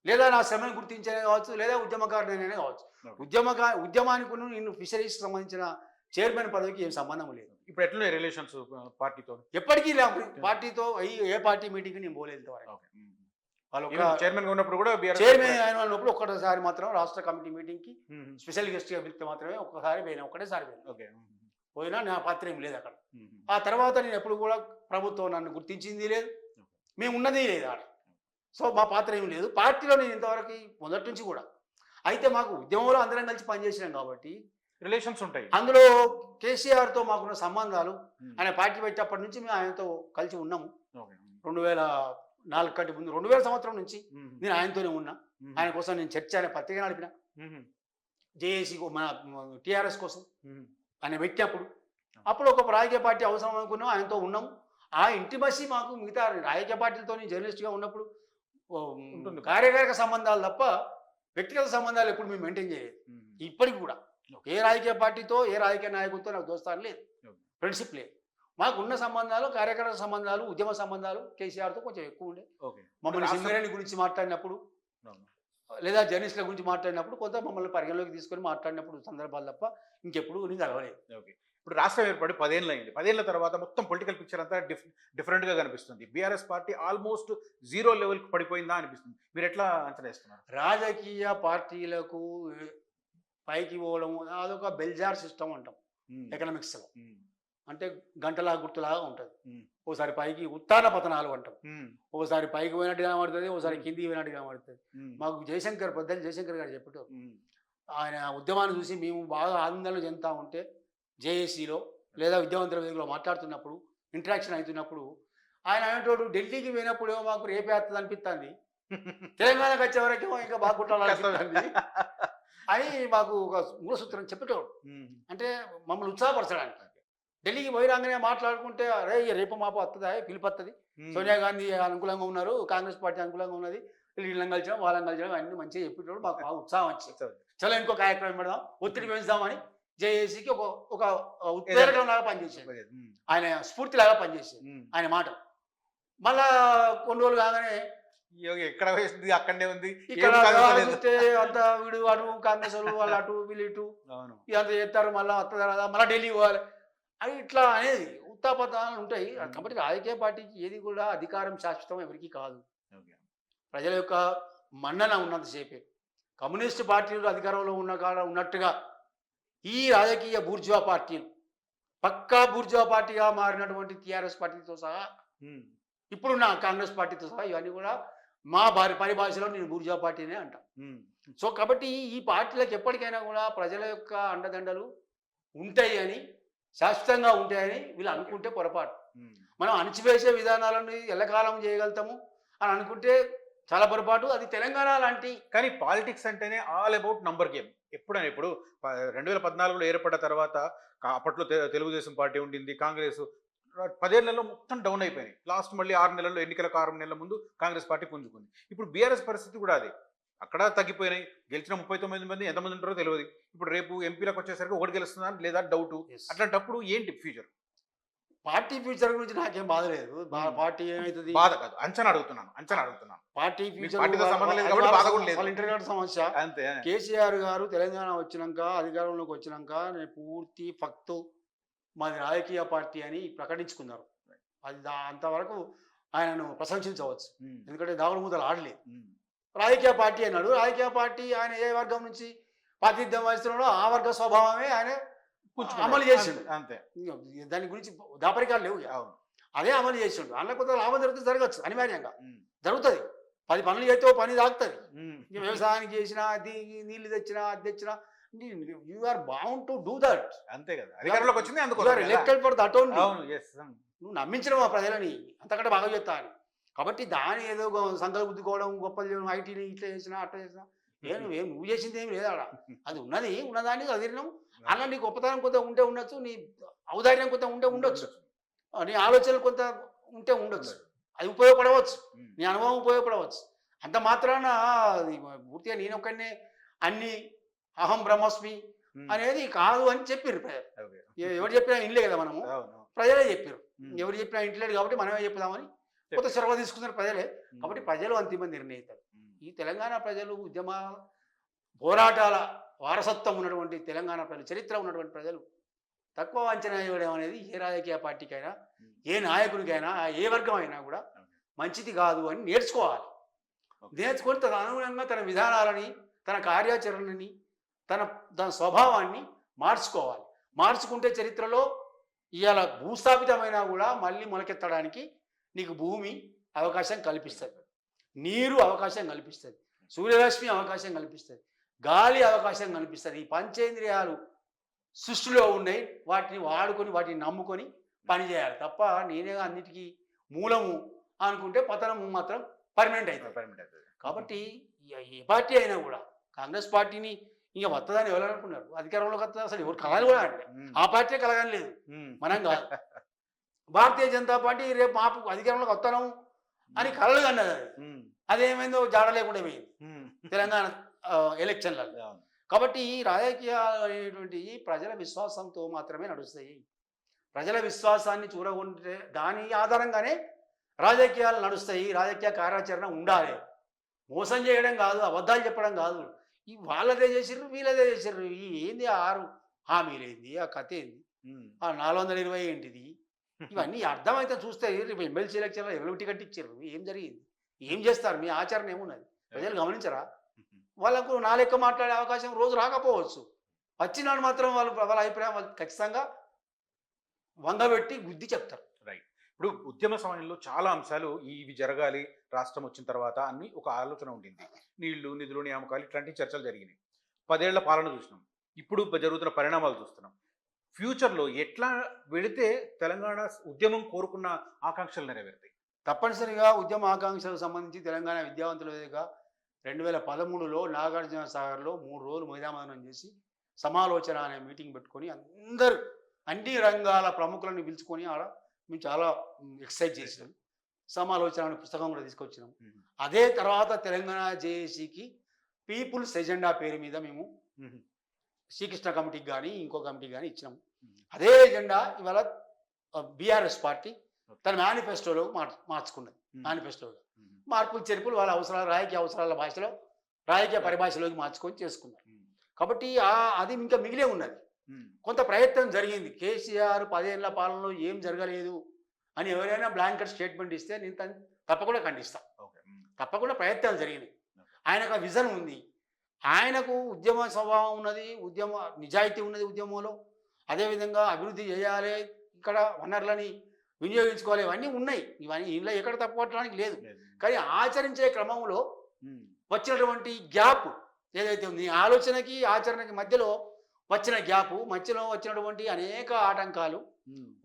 Speaker 2: లేదా నా శ్రమను గుర్తించనే కావచ్చు, లేదా ఉద్యమకారుడనే కావచ్చు.
Speaker 1: Okay.
Speaker 2: ఉద్యమానికి నేను ఫిషరీస్కి సంబంధించిన చైర్మన్ పదవికి ఏం సంబంధం లేదు.
Speaker 1: ఇప్పుడు ఎట్లున్నాయి రిలేషన్స్ పార్టీతో?
Speaker 2: ఎప్పటికీ పార్టీతో ఏ పార్టీ మీటింగ్కి నేను పోలేదు ఇంతవరకు.
Speaker 1: ఓకే. ఉమ్.
Speaker 2: వాళ్ళు
Speaker 1: చైర్మన్ గా ఉన్నప్పుడు కూడా BRS
Speaker 2: చైర్మన్ అయిన ఉన్నప్పుడు ఒక్కసారి మాత్రం రాష్ట్ర కమిటీ మీటింగ్కి
Speaker 1: ఉమ్.
Speaker 2: స్పెషల్ గెస్ట్గా పిలిస్తే మాత్రమే ఒక్కసారి పోయినా, ఒకటేసారి పోయినా.
Speaker 1: ఓకే.
Speaker 2: పోయినా నా పాత్ర ఏం లేదు అక్కడ.
Speaker 1: ఉమ్.
Speaker 2: ఆ తర్వాత నేను ఎప్పుడు కూడా ప్రభుత్వం నన్ను గుర్తించింది లేదు, మేము ఉన్నది లేదు ఆడ. సో మా పాత్ర ఏం లేదు పార్టీలో. నేను ఇంతవరకు మొదటి నుంచి కూడా అయితే మాకు ఉద్యమంలో అందరం కలిసి పనిచేసినాం కాబట్టి
Speaker 1: రిలేషన్స్ ఉంటాయి.
Speaker 2: అందులో కేసీఆర్తో మాకున్న సంబంధాలు,
Speaker 1: ఉమ్.
Speaker 2: ఆయన పార్టీ పెట్టేప్పటి నుంచి మేము ఆయనతో కలిసి ఉన్నాము.
Speaker 1: ఓకే.
Speaker 2: 2004 కంటే ముందు 2000 సంవత్సరం నుంచి
Speaker 1: ఉమ్.
Speaker 2: నేను ఆయనతోనే ఉన్నా.
Speaker 1: ఉమ్.
Speaker 2: ఆయన కోసం నేను చర్చ అనే పత్రిక నడిపిన.
Speaker 1: ఉమ్.
Speaker 2: జేఏసీ మన టీఆర్ఎస్ కోసం
Speaker 1: ఉమ్.
Speaker 2: ఆయన పెట్టినప్పుడు అప్పుడు ఒక రాజకీయ పార్టీ అవసరం అనుకున్నాం, ఆయనతో ఉన్నాము. ఆ ఇంటిమసీ మాకు మిగతా రాజకీయ పార్టీలతో జర్నలిస్ట్గా ఉన్నప్పుడు
Speaker 1: ఉంటుంది.
Speaker 2: కార్యకర్త సంబంధాలు తప్ప వ్యక్తిగత సంబంధాలు ఎప్పుడు మేము మెయింటైన్ చేయలేదు.
Speaker 1: ఉమ్.
Speaker 2: ఇప్పటికి కూడా ఏ రాజకీయ పార్టీతో ఏ రాజకీయ నాయకుడితో నాకు దోస్తాను లేదు, ఫ్రెండ్షిప్ లేదు. మాకు ఉన్న సంబంధాలు కార్యకర్త సంబంధాలు, ఉద్యమ సంబంధాలు కేసీఆర్తో కొంచెం ఎక్కువ ఉండే.
Speaker 1: ఓకే.
Speaker 2: మమ్మల్ని సింగరేణి గురించి మాట్లాడినప్పుడు
Speaker 1: అవును.
Speaker 2: లేదా జర్నలిస్టుల గురించి మాట్లాడినప్పుడు కొంత మమ్మల్ని పరిగణలోకి తీసుకొని మాట్లాడినప్పుడు సందర్భాలు తప్ప ఇంకెప్పుడు నేను కలవలేదు.
Speaker 1: ఓకే. ఇప్పుడు రాష్ట్రం ఏర్పడి 10 ఏళ్ళు అయింది. 10 ఏళ్ల తర్వాత మొత్తం పొలిటికల్ పిక్చర్ అంతా డిఫరెంట్గా కనిపిస్తుంది. బీఆర్ఎస్ పార్టీ ఆల్మోస్ట్ 0 లెవెల్కి పడిపోయిందా అనిపిస్తుంది. మీరు ఎట్లా అంచనా వేస్తున్నారు?
Speaker 2: రాజకీయ పార్టీలకు పైకి పోవడం అదొక బెల్జార్ సిస్టమ్ అంటాం ఎకనామిక్స్లో. అంటే గంటలా గుర్తులాగా ఉంటుంది. ఓసారి పైకి ఉత్తాన పతనాలు అంటాం. ఓసారి పైకి పోయినట్టు కనబడుతుంది, ఓసారి కిందికి పోయినట్టు కనబడుతుంది. మాకు పెద్దలు జయశంకర్ గారు చెప్పారు, ఆయన ఉద్యమాన్ని చూసి మేము బాగా ఆనందంలో చెందుతా ఉంటే జేఏసీలో లేదా విద్యావంతుల వేదికలో మాట్లాడుతున్నప్పుడు ఇంటరాక్షన్ అవుతున్నప్పుడు ఆయన అనేటోడు ఢిల్లీకి పోయినప్పుడు ఏమో మాకు రేపే వస్తుంది అనిపిస్తుంది, తెలంగాణకు వచ్చే వరకేమో ఇంకా బాగా కుట్టాలనిపిస్తుంది అని మాకు ఒక మూలసూత్రం చెప్పేటోడు. అంటే మమ్మల్ని ఉత్సాహపరచడానికి ఢిల్లీకి పోయి రాగానే మాట్లాడుకుంటే అరే రేపు మాపు వస్తుందా పిలుపు వస్తుంది, సోనియా గాంధీ అనుకూలంగా ఉన్నారు, కాంగ్రెస్ పార్టీ అనుకూలంగా ఉన్నది, వీళ్ళని కలిసాం వాళ్ళని కలిసాం అన్ని మంచిగా చెప్పేటప్పుడు మాకు బాగా ఉత్సాహం వచ్చింది. చలో ఇంకో కార్యక్రమం పెడదాం, ఒత్తిడి పెంచుదామని జేఏసీకి ఒక ఒక ఉత్ప్రేరకం లాగా పనిచేసేది, ఆయన స్ఫూర్తిలాగా పనిచేసేది ఆయన మాట. మళ్ళా కొన్ని రోజులు కాగానే
Speaker 1: ఎక్కడ వేసింది అక్కడనే ఉంది,
Speaker 2: ఇక్కడ చూస్తే అంత వీడు అటు కాంగ్రెస్ వాళ్ళు అటు వీళ్ళు ఇటు ఇదంతా చేస్తారు, మళ్ళీ వస్తుందా మళ్ళీ ఢిల్లీ పోవాలి అని ఇట్లా అనేది ఉత్తాపతాలు ఉంటాయి. కాబట్టి రాజకీయ పార్టీకి ఏది కూడా అధికారం శాశ్వతం ఎవరికి కాదు. ప్రజల యొక్క మన్నన ఉన్నంతసేపే. కమ్యూనిస్ట్ పార్టీలు అధికారంలో ఉన్న కాడ ఉన్నట్టుగా ఈ రాజకీయ బూర్జువా పార్టీలు పక్కా బూర్జువా పార్టీగా మారినటువంటి టీఆర్ఎస్ పార్టీతో సహా ఇప్పుడున్న కాంగ్రెస్ పార్టీతో సహా ఇవన్నీ కూడా మా పరిభాషలో నేను బూర్జువా పార్టీనే అంటా. సో కాబట్టి ఈ పార్టీలకు ఎప్పటికైనా కూడా ప్రజల యొక్క అండదండలు ఉంటాయి అని, శాశ్వతంగా ఉంటాయని వీళ్ళు అనుకుంటే పొరపాటు. మనం అణిచివేసే విధానాలను ఎల్లకాలం చేయగలుగుతాము అని అనుకుంటే చాలా పొరపాటు. అది తెలంగాణ లాంటి.
Speaker 1: కానీ పాలిటిక్స్ అంటేనే ఆల్ అబౌట్ నంబర్ గేమ్. ఎప్పుడని ఇప్పుడు 2014లో ఏర్పడ్డ తర్వాత అప్పట్లో తెలుగుదేశం పార్టీ ఉండింది, కాంగ్రెస్ 10 ఏళ్లలో మొత్తం డౌన్ అయిపోయినాయి. లాస్ట్ మళ్ళీ 6 నెలల్లో ఎన్నికలకు 6 నెలల ముందు కాంగ్రెస్ పార్టీ పుంజుకుంది. ఇప్పుడు బీఆర్ఎస్ పరిస్థితి కూడా అదే, అక్కడ తగ్గిపోయినాయి. గెలిచిన 39 మంది ఎంతమంది ఉంటారో తెలియదు. ఇప్పుడు రేపు ఎంపీలకు వచ్చేసరికి ఒకటి గెలుస్తుందా లేదా డౌట్. అట్లాంటప్పుడు ఏంటి ఫ్యూచర్?
Speaker 2: పార్టీ ఫ్యూచర్ గురించి నాకేం బాధ లేదు. పార్టీ ఏమైతుంది
Speaker 1: బాధ కాదు, అంచనా అడుగుతున్నాను.
Speaker 2: పార్టీ ఫ్యూచర్
Speaker 1: సంబంధం లేదు కాబట్టి బాధ కూడా లేదు.
Speaker 2: ఇంటర్నెట్ సమస్య
Speaker 1: అంతే.
Speaker 2: కేసీఆర్ గారు తెలంగాణ వచ్చినాక అధికారంలోకి వచ్చినాక నేను పూర్తి ఫక్తు మాది రాజకీయ పార్టీ అని ప్రకటించుకున్నారు. అది అంతవరకు ఆయనను ప్రశంసించవచ్చు. ఎందుకంటే దాగుడు మూతలు ఆడలేదు. రాజకీయ పార్టీ అన్నాడు. రాజకీయ పార్టీ ఆయన ఏ వర్గం నుంచి ప్రాతినిధ్యం వహిస్తున్నాడో ఆ వర్గ స్వభావమే ఆయన అమలు చేసిండు.
Speaker 1: అంతే.
Speaker 2: దాని గురించి దాపరికాలు లేవు. అదే అమలు చేసిండు. అందులో కొంత లాభం జరుగుతుంది, జరగచ్చు, అనివార్యంగా జరుగుతుంది. 10 పనులు చేస్తే పని తాగుతుంది. వ్యవసాయానికి చేసినా, నీళ్లు తెచ్చినా, అది తెచ్చినా you are bound to do that.
Speaker 1: అంతే కదా, అధికారంలోకి వచ్చింది అందుకోసం.
Speaker 2: Elected for that only. నువ్వు నమ్మించడం ఆ ప్రజలని అంతకంటే బాగా చెప్తా అని. కాబట్టి దాని ఏదో సంకల్పుద్దుకోవడం, గొప్పలు చేయడం, ఐటీని ఇట్లా చేసినా అట్లా చేసినా నువ్వు చేసింది ఏమి లేదా. అది ఉన్నదాన్ని అధీనం. అలా నీ గొప్పతనం కొంత ఉంటే ఉండొచ్చు, నీ ఔదార్యం కొంత ఉంటే ఉండొచ్చు, నీ ఆలోచనలు కొంత ఉంటే ఉండొచ్చు, అది ఉపయోగపడవచ్చు, నీ అనుభవం ఉపయోగపడవచ్చు. అంత మాత్రాన పూర్తిగా నేనొక్కనే అన్ని అహం బ్రహ్మస్మి అనేది కాదు అని చెప్పారు ప్రజలు. ఎవరు చెప్పినా ఇంట్లో కదా, మనము ప్రజలే చెప్పారు. ఎవరు చెప్పినా ఇంట్లేదు కాబట్టి మనమే చెప్దామని కొంత చొరవ తీసుకున్నారు ప్రజలే. కాబట్టి ప్రజలు అంతిమ నిర్ణయితారు. ఈ తెలంగాణ ప్రజలు ఉద్యమ పోరాటాల వారసత్వం ఉన్నటువంటి తెలంగాణ ప్రజలు, చరిత్ర ఉన్నటువంటి ప్రజలు తక్కువ అంచనా ఇవ్వడం అనేది ఏ రాజకీయ పార్టీకైనా, ఏ నాయకునికైనా, ఏ వర్గం అయినా కూడా మంచిది కాదు అని నేర్చుకోవాలి. నేర్చుకొని తన అనుగుణంగా తన విధానాలని, తన కార్యాచరణని, తన స్వభావాన్ని మార్చుకోవాలి. మార్చుకుంటే చరిత్రలో ఇవాళ భూస్థాపితమైనా కూడా మళ్ళీ మొలకెత్తడానికి నీకు భూమి అవకాశం కల్పిస్తుంది, నీరు అవకాశం కల్పిస్తుంది, సూర్యరశ్మి అవకాశం కల్పిస్తుంది, గాలి అవకాశం కల్పిస్తుంది. ఈ పంచేంద్రియాలు సృష్టిలో ఉన్నాయి. వాటిని వాడుకొని, వాటిని నమ్ముకొని పనిచేయాలి తప్ప నేనే అన్నిటికీ మూలము అనుకుంటే పతనం మాత్రం పర్మనెంట్ అవుతుంది. కాబట్టి ఏ పార్టీ అయినా కూడా కాంగ్రెస్ పార్టీని ఇంకా వస్తుందని ఎవరు అనుకున్నారు? అధికారంలోకి వస్తుంది అసలు ఎవరు కలగాలి కూడా అంటే ఆ పార్టీ కలగాని లేదు, మనం కాదు. భారతీయ జనతా పార్టీ రేపు మాపు అధికారంలోకి వస్తాను అని కలలు కన్నది. అదేమైందో జాడ లేకుండా పోయింది తెలంగాణ ఎలక్షన్లలో. కాబట్టి ఈ రాజకీయాలు అనేటువంటి ప్రజల విశ్వాసంతో మాత్రమే నడుస్తాయి. ప్రజల విశ్వాసాన్ని చూరగొంటే దాని ఆధారంగానే రాజకీయాలు నడుస్తాయి. రాజకీయ కార్యాచరణ ఉండాలి. మోసం చేయడం కాదు, అబద్ధాలు చెప్పడం కాదు. ఈ వాళ్ళదే చేసిర్రు, వీళ్ళదే చేసిర్రు. ఈ ఏంది 6 హామీలు ఏంది, ఆ కథ ఏంది, ఆ 420 ఏంటిది, ఇవన్నీ అర్థమైతే చూస్తే రేపు ఎమ్మెల్సీ ఎలక్షన్లో ఎవరు టికెట్ ఇచ్చారు, ఏం జరిగింది, ఏం చేస్తారు, మీ ఆచరణ ఏమున్నది ప్రజలు గమనించరా? వాళ్ళకు నా లెక్క మాట్లాడే అవకాశం రోజు రాకపోవచ్చు. వచ్చినాడు మాత్రం వాళ్ళ అభిప్రాయం వాళ్ళు ఖచ్చితంగా వంగబెట్టి గుద్ది చెప్తారు.
Speaker 1: రైట్. ఇప్పుడు ఉద్యమ సమయంలో చాలా అంశాలు ఇవి జరగాలి రాష్ట్రం వచ్చిన తర్వాత అన్ని ఒక ఆలోచన ఉండింది. నీళ్లు, నిధులు, నియామకాలు ఇట్లాంటి చర్చలు జరిగినాయి. 10 ఏళ్ల పాలన చూసినాం. ఇప్పుడు జరుగుతున్న పరిణామాలు చూస్తున్నాం. ఫ్యూచర్లో ఎట్లా వెళితే తెలంగాణ ఉద్యమం కోరుకున్న ఆకాంక్షలు నెరవేరుతాయి?
Speaker 2: తప్పనిసరిగా ఉద్యమ ఆకాంక్షలకు సంబంధించి తెలంగాణ విద్యావంతుల వేదికగా 2013లో నాగార్జున సాగర్లో 3 రోజులు మైదానం చేసి సమాలోచన అనే మీటింగ్ పెట్టుకొని అన్ని రంగాల ప్రముఖులను పిలుచుకొని ఆడ మేము చాలా ఎక్సర్సైజ్ చేసినాం. సమాలోచన అనే పుస్తకం కూడా తీసుకొచ్చినాం. అదే తర్వాత తెలంగాణ జేఏసీకి పీపుల్స్ ఎజెండా పేరు మీద మేము శ్రీకృష్ణ కమిటీకి కానీ ఇంకో కమిటీకి కానీ ఇచ్చినాం. అదే ఎజెండా ఇవాళ బీఆర్ఎస్ పార్టీ తన మేనిఫెస్టోలో మార్చుకున్నది. మేనిఫెస్టోలో మార్పులు చేర్పులు వాళ్ళ అవసరాలు రాజకీయ అవసరాల భాషలో రాజకీయ పరిభాషలోకి మార్చుకొని చేసుకున్నారు. కాబట్టి అది ఇంకా మిగిలే ఉన్నది. కొంత ప్రయత్నం జరిగింది. కేసీఆర్ 10 ఏళ్ల పాలనలో ఏం జరగలేదు అని ఎవరైనా బ్లాంకెట్ స్టేట్మెంట్ ఇస్తే నేను తప్పకుండా ఖండిస్తాను. తప్పకుండా ప్రయత్నాలు జరిగినాయి. ఆయనకు ఆ విజన్ ఉంది. ఆయనకు ఉద్యమ స్వభావం ఉన్నది, ఉద్యమ నిజాయితీ ఉన్నది ఉద్యమంలో. అదేవిధంగా అభివృద్ధి చేయాలి, ఇక్కడ వనరులని వినియోగించుకోవాలి, ఇవన్నీ ఉన్నాయి. ఇవన్నీ ఇంట్లో ఎక్కడ తప్పట్టడానికి లేదు. కానీ ఆచరించే క్రమంలో వచ్చినటువంటి గ్యాప్ ఏదైతే ఉంది, ఆలోచనకి ఆచరణకి మధ్యలో వచ్చిన గ్యాప్, మధ్యలో వచ్చినటువంటి అనేక ఆటంకాలు,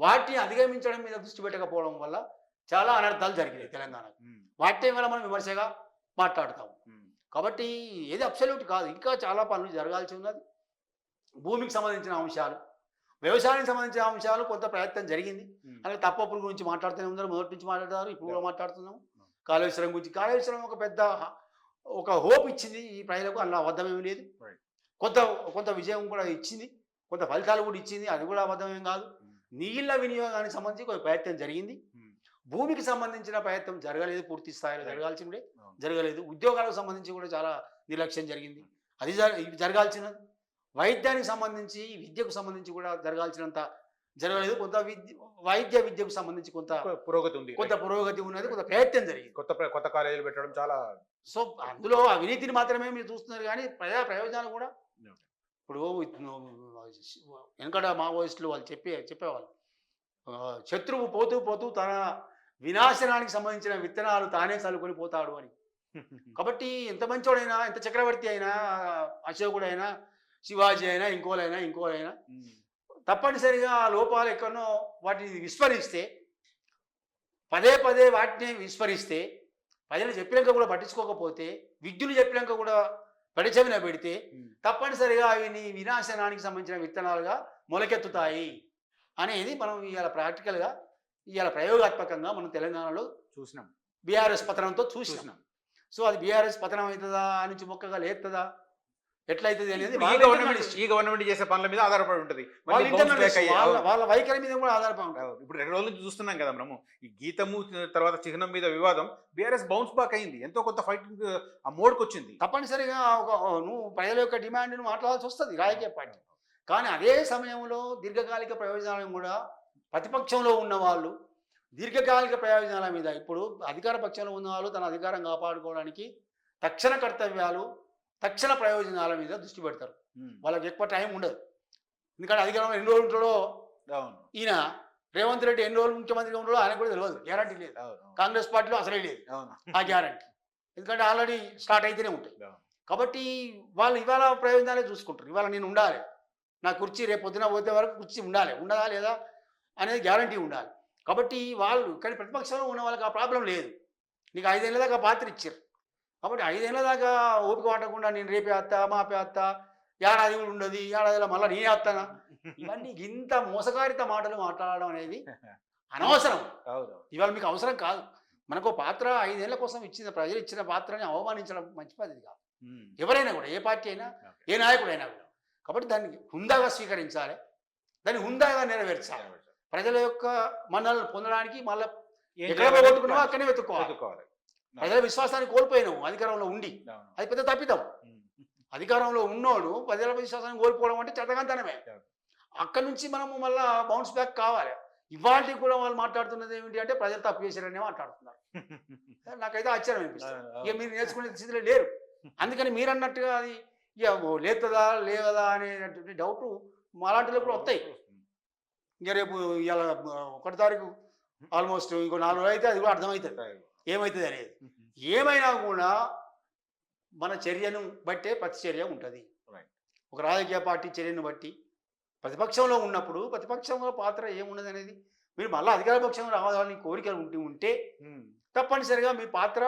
Speaker 2: వాటిని అధిగమించడం మీద దృష్టి పెట్టకపోవడం వల్ల చాలా అనర్థాలు జరిగినాయి తెలంగాణకు. వాటి వల్ల మనం విమర్శగా మాట్లాడతాము. కాబట్టి ఏది అబ్సల్యూట్ కాదు, ఇంకా చాలా పనులు జరగాల్సి ఉన్నది. భూమికి సంబంధించిన అంశాలు, వ్యవసాయానికి సంబంధించిన అంశాలు కొంత ప్రయత్నం జరిగింది. అలాగే తప్పప్పుల గురించి మాట్లాడుతూనే ఉన్నారు, మొదటి నుంచి మాట్లాడతారు, ఇప్పుడు కూడా మాట్లాడుతున్నాము. కాళేశ్వరం గురించి, కాళేశ్వరం ఒక పెద్ద ఒక హోప్ ఇచ్చింది ఈ ప్రజలకు, అలా అబద్ధమేమి లేదు. కొంత విజయం కూడా ఇచ్చింది, కొంత ఫలితాలు కూడా ఇచ్చింది, అది కూడా అబద్ధమేం కాదు. నీళ్ల వినియోగానికి సంబంధించి కొంత ప్రయత్నం జరిగింది. భూమికి సంబంధించిన ప్రయత్నం జరగలేదు, పూర్తి స్థాయిలో జరగాల్సిందే జరగలేదు. ఉద్యోగాలకు సంబంధించి కూడా చాలా నిర్లక్ష్యం జరిగింది, అది జరగాల్సినది. వైద్యానికి సంబంధించి, విద్యకు సంబంధించి కూడా జరగాల్సినంత జరగలేదు. కొంత వైద్య విద్యకు సంబంధించి కొంత
Speaker 1: పురోగతి ఉంది,
Speaker 2: కొంత పురోగతి ఉన్నది, కొంత ప్రయత్నం జరిగింది.
Speaker 1: కొత్త కాలేజీలు పెట్టడం చాలా. సో
Speaker 2: అందులో అవినీతిని మాత్రమే మీరు చూస్తున్నారు, కానీ ప్రజా ప్రయోజనాలు కూడా. ఇప్పుడు వెనకడ మావోయిస్టులు వాళ్ళు చెప్పేవాళ్ళు, శత్రువు పోతూ పోతూ తన వినాశనానికి సంబంధించిన విత్తనాలు తానే చల్లుకొని పోతాడు అని. కాబట్టి ఎంత మంచోడైనా, ఎంత చక్రవర్తి అయినా, అశోకుడైనా, శివాజీ అయినా, ఇంకోలైనా తప్పనిసరిగా ఆ లోపాలు ఎక్కడనో వాటిని విస్మరిస్తే, పదే వాటిని విస్మరిస్తే, ప్రజలు చెప్పినాక కూడా పట్టించుకోకపోతే, విద్యులు చెప్పినాక కూడా పడిచెవిన పెడితే తప్పనిసరిగా అవి నీ వినాశనానికి సంబంధించిన విత్తనాలుగా మొలకెత్తుతాయి అనేది మనం ఇవాళ ప్రాక్టికల్గా, ఇవాళ ప్రయోగాత్మకంగా మనం తెలంగాణలో
Speaker 1: చూసినాం.
Speaker 2: బీఆర్ఎస్ పతనంతో చూసినాం. సో అది బీఆర్ఎస్ పతనం అవుతుందా, ఆ నుంచి మొక్కగా లేస్తుందా, ఎట్లయితుంది అనేది
Speaker 1: ఈ గవర్నమెంట్ చేసే పనుల మీద ఆధారపడి ఉంటుంది,
Speaker 2: వాళ్ళ వైఖరి మీద కూడా ఆధారపడి ఉంటుంది.
Speaker 1: ఇప్పుడు 2 రోజుల నుంచి చూస్తున్నాం కదా మనము, ఈ గీతము తర్వాత చిహ్నం మీద వివాదం, బీఆర్ఎస్ బౌన్స్ బాక్ అయింది, ఎంతో కొంత ఫైటింగ్ ఆ మోడ్కి వచ్చింది.
Speaker 2: తప్పనిసరిగా నువ్వు ప్రజల యొక్క డిమాండ్ను మాట్లాడాల్సి వస్తుంది రాజకీయ పార్టీ. కానీ అదే సమయంలో దీర్ఘకాలిక ప్రయోజనాలను కూడా ప్రతిపక్షంలో ఉన్న వాళ్ళు దీర్ఘకాలిక ప్రయోజనాల మీద, ఇప్పుడు అధికార పక్షంలో ఉన్న వాళ్ళు తన అధికారం కాపాడుకోవడానికి తక్షణ కర్తవ్యాలు, తక్షణ ప్రయోజనాల మీద దృష్టి పెడతారు. వాళ్ళకి ఎక్కువ టైం ఉండదు. ఎందుకంటే అధికారంలో ఎన్ని రోజులు ఉంటాడో, ఈయన రేవంత్ రెడ్డి ఎన్ని రోజులు ముఖ్యమంత్రిగా ఉంటాడో ఆయన కూడా తెలియదు, గ్యారంటీ లేదు. కాంగ్రెస్ పార్టీలో అసలే లేదు ఆ గ్యారంటీ, ఎందుకంటే ఆల్రెడీ స్టార్ట్ అయితేనే ఉంటాయి. కాబట్టి వాళ్ళు ఇవాళ ప్రయోజనాలే చూసుకుంటారు. ఇవాళ నేను ఉండాలి, నా కుర్చీ రేపు పొద్దున పోతే వరకు కుర్చీ ఉండదా లేదా అనేది గ్యారంటీ ఉండాలి. కాబట్టి వాళ్ళు, కానీ ప్రతిపక్షంలో ఉన్న వాళ్ళకి ఆ ప్రాబ్లం లేదు. నీకు 5 ఏళ్ళ దాకా పాత్ర ఇచ్చారు, కాబట్టి 5 ఏళ్ళ దాకా ఓపిక పట్టకుండా నేను రేపే వస్తా, మాపే వస్తా, ఏడాది కూడా ఉండదు, ఏడాదిలో మళ్ళీ నేనే వస్తానా, ఇవన్నీ ఇంత మోసగారిత మాటలు మాట్లాడడం అనేది అనవసరం. ఇవాళ మీకు అవసరం కాదు. మనకు పాత్ర 5 ఏళ్ల కోసం ఇచ్చిన, ప్రజలు ఇచ్చిన పాత్రని అవమానించడం మంచి పద్ధతి కాదు. ఎవరైనా కూడా, ఏ పార్టీ అయినా, ఏ నాయకుడైనా కూడా. కాబట్టి దాన్ని హుందాగా స్వీకరించాలి, దాన్ని హుందాగా నెరవేర్చాలి. ప్రజల యొక్క మన్నలను పొందడానికి మళ్ళీ ఎక్కడ పోగొట్టుకున్నావో అక్కడనే వెతుక్కోవాలి. ప్రజల విశ్వాసాన్ని కోల్పోయినావు అధికారంలో ఉండి, అది పెద్ద తప్పిదం. అధికారంలో ఉన్నోడు ప్రజల విశ్వాసాన్ని కోల్పోవడం అంటే చెత్తగాంతనమే. అక్కడి నుంచి మనము మళ్ళీ బౌన్స్ బ్యాక్ కావాలి. ఇవాళకి కూడా వాళ్ళు మాట్లాడుతున్నది ఏమిటి అంటే ప్రజలు తప్పు చేశారనే మాట్లాడుతున్నారు. నాకైతే ఆశ్చర్యం అనిపిస్తుంది. ఇక మీరు నేర్చుకునే స్థితిలో లేరు. అందుకని మీరు అన్నట్టుగా అది ఇక లేతుందా లేవదా అనేటువంటి డౌట్ మాలాంటిలో కూడా వస్తాయి. ఇక రేపు ఇవాళ 1 తారీఖు ఆల్మోస్ట్ ఇంకో 4 రోజులు అయితే అది కూడా అర్థమవుతుంది ఏమవుతుంది అనేది. ఏమైనా కూడా మన చర్యను బట్టే ప్రతిచర్య ఉంటుంది. ఒక రాజకీయ పార్టీ చర్యను బట్టి ప్రతిపక్షంలో ఉన్నప్పుడు ప్రతిపక్షంలో పాత్ర ఏమున్నది అనేది, మీరు మళ్ళీ అధికార పక్షంలో రావాలని కోరికలు ఉంటే తప్పనిసరిగా మీ పాత్ర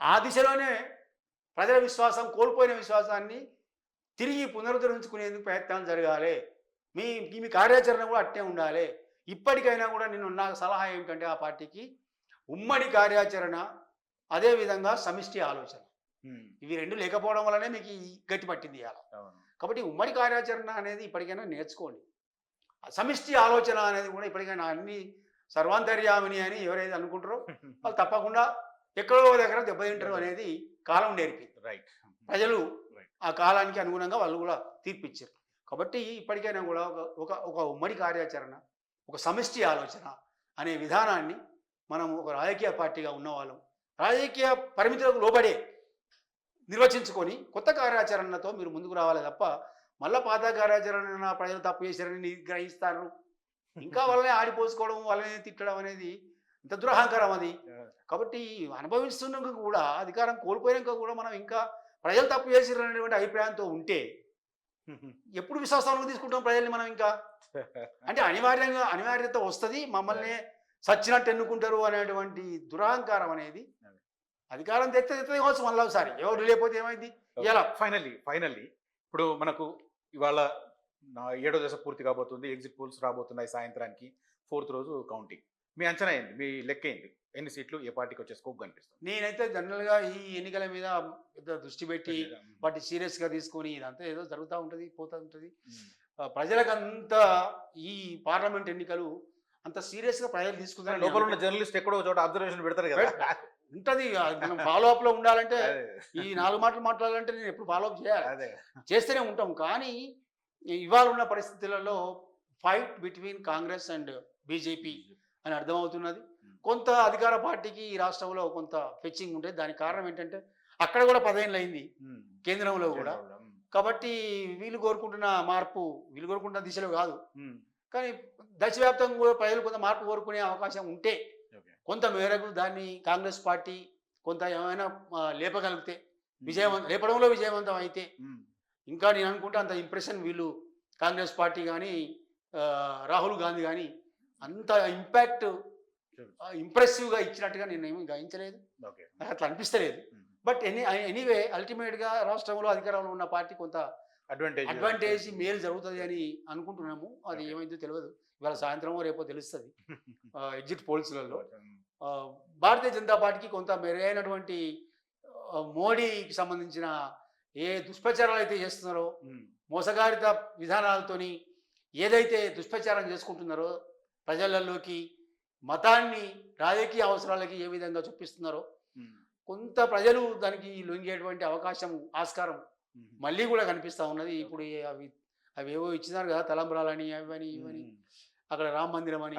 Speaker 2: ఆ దిశలోనే ప్రజల విశ్వాసం, కోల్పోయిన విశ్వాసాన్ని తిరిగి పునరుద్ధరించుకునేందుకు ప్రయత్నాలు జరగాలి. మీ మీ కార్యాచరణ కూడా అట్టే ఉండాలి. ఇప్పటికైనా కూడా నేను నా సలహా ఏమిటంటే ఆ పార్టీకి ఉమ్మడి కార్యాచరణ, అదేవిధంగా సమిష్టి ఆలోచన. ఇవి 2 లేకపోవడం వల్లనే మీకు ఈ గట్టి పట్టింది ఇవాళ. కాబట్టి ఉమ్మడి కార్యాచరణ అనేది ఇప్పటికైనా నేర్చుకోండి. సమిష్టి ఆలోచన అనేది కూడా ఇప్పటికైనా అన్ని సర్వాంతర్యామిని అని ఎవరైతే అనుకుంటారో వాళ్ళు తప్పకుండా ఎక్కడో దగ్గర దెబ్బతింటారు అనేది కాలం నేర్పింది.
Speaker 1: రైట్.
Speaker 2: ప్రజలు
Speaker 1: Right.
Speaker 2: ఆ కాలానికి అనుగుణంగా వాళ్ళు కూడా తీర్పిచ్చారు. కాబట్టి ఇప్పటికైనా కూడా ఒక ఉమ్మడి కార్యాచరణ, ఒక సమిష్టి ఆలోచన అనే విధానాన్ని మనం ఒక రాజకీయ పార్టీగా ఉన్నవాళ్ళం రాజకీయ పరిమితులకు లోబడే నిర్వచించుకొని కొత్త కార్యాచరణతో మీరు ముందుకు రావాలి తప్ప మళ్ళా పాత కార్యాచరణ ప్రజలు తప్పు చేశారని గ్రహిస్తారు, ఇంకా వాళ్ళని ఆడిపోసుకోవడం, వాళ్ళని తిట్టడం అనేది ఇంత దురహంకారం అది. కాబట్టి అనుభవిస్తున్నాక కూడా అధికారం కోల్పోయాక కూడా మనం ఇంకా ప్రజలు తప్పు చేసిరనేటువంటి అభిప్రాయంతో ఉంటే ఎప్పుడు విశ్వాసంలోకి తీసుకుంటాం ప్రజల్ని మనం ఇంకా? అంటే అనివార్యత వస్తుంది, మమ్మల్ని సచ్చినట్టు ఎన్నుకుంటారు అనేటువంటి దురహంకారం అనేది అధికారం తెస్తే కావచ్చు మళ్ళీ ఒకసారి, ఎవరు లేకపోతే ఏమైంది ఇలా.
Speaker 1: ఫైనల్లీ ఇప్పుడు మనకు ఇవాళ 7వ దశ పూర్తి కాబోతుంది. ఎగ్జిట్ పోల్స్ రాబోతున్నాయి సాయంత్రానికి. 4th రోజు కౌంటింగ్. మీ అంచనా ఏంది? మీ లెక్క ఏంది? ఎన్ని సీట్లు ఏ పార్టీకి వచ్చే స్కోప్ కనిపిస్తుంది?
Speaker 2: నేనైతే జనరల్గా ఈ ఎన్నికల మీద పెద్ద దృష్టి పెట్టి వాటి సీరియస్గా తీసుకొని ఇదంతా ఏదో జరుగుతూ ఉంటుంది, పోతూ ఉంటుంది. ప్రజలకు అంత ఈ పార్లమెంట్ ఎన్నికలు అంత సీరియస్గా ప్రజలు తీసుకుంటారు.
Speaker 1: లోపల ఉన్న జర్నలిస్ట్ ఎక్కడో చోట అబ్జర్వేషన్ పెడతారు కదా,
Speaker 2: ఉంటుంది. మనం ఫాలోఅప్ లో ఉండాలంటే ఈ 4 మాటలు మాట్లాడాలంటే నేను ఎప్పుడు ఫాలోఅప్ చేయాలి, చేస్తూనే ఉంటాం. కానీ ఇవాళ ఉన్న పరిస్థితులలో fight between Congress and BJP అని అర్థమవుతున్నది. కొంత అధికార పార్టీకి ఈ రాష్ట్రంలో కొంత ఫెచ్చింగ్ ఉంటుంది. దానికి కారణం ఏంటంటే అక్కడ కూడా 10 ఏళ్ళు అయింది, కేంద్రంలో కూడా. కాబట్టి వీళ్ళు కోరుకుంటున్న మార్పు వీళ్ళు కోరుకుంటున్న దిశలో కాదు, కానీ దేశవ్యాప్తంగా కూడా ప్రజలు కొంత మార్పు కోరుకునే అవకాశం ఉంటే కొంత మేరకు దాన్ని కాంగ్రెస్ పార్టీ కొంత ఏమైనా లేపగలిగితే, లేపడంలో విజయవంతం అయితే, ఇంకా నేను అనుకుంటే అంత ఇంప్రెషన్ వీళ్ళు కాంగ్రెస్ పార్టీ కానీ రాహుల్ గాంధీ కానీ అంత ఇంపాక్ట్ ఇంప్రెసివ్గా ఇచ్చినట్టుగా నేను ఏమీ గ్రహించలేదు, నాకు అట్లా అనిపిస్తలేదు. బట్ ఎనీవే అల్టిమేట్గా రాష్ట్రంలో అధికారంలో ఉన్న పార్టీ కొంత అడ్వాంటేజ్ మేలు జరుగుతుంది అని అనుకుంటున్నాము. అది ఏమైందో తెలియదు, ఇవాళ సాయంత్రం రేపో తెలుస్తుంది ఎగ్జిట్ పోల్స్లలో. భారతీయ జనతా పార్టీకి కొంత మెరుగైనటువంటి మోడీకి సంబంధించిన ఏ దుష్ప్రచారాలు అయితే చేస్తున్నారో, మోసగారిత విధానాలతోని ఏదైతే దుష్ప్రచారం చేసుకుంటున్నారో, ప్రజలలోకి మతాన్ని రాజకీయ అవసరాలకి ఏ విధంగా చూపిస్తున్నారో, కొంత ప్రజలు దానికి లొంగేటువంటి అవకాశం, ఆస్కారం మళ్ళీ కూడా కనిపిస్తూ ఉన్నది. ఇప్పుడు అవి ఏవో ఇచ్చినారు కదా, తలంబ్రాలని అవని ఇవని, అక్కడ రామ మందిరం అని,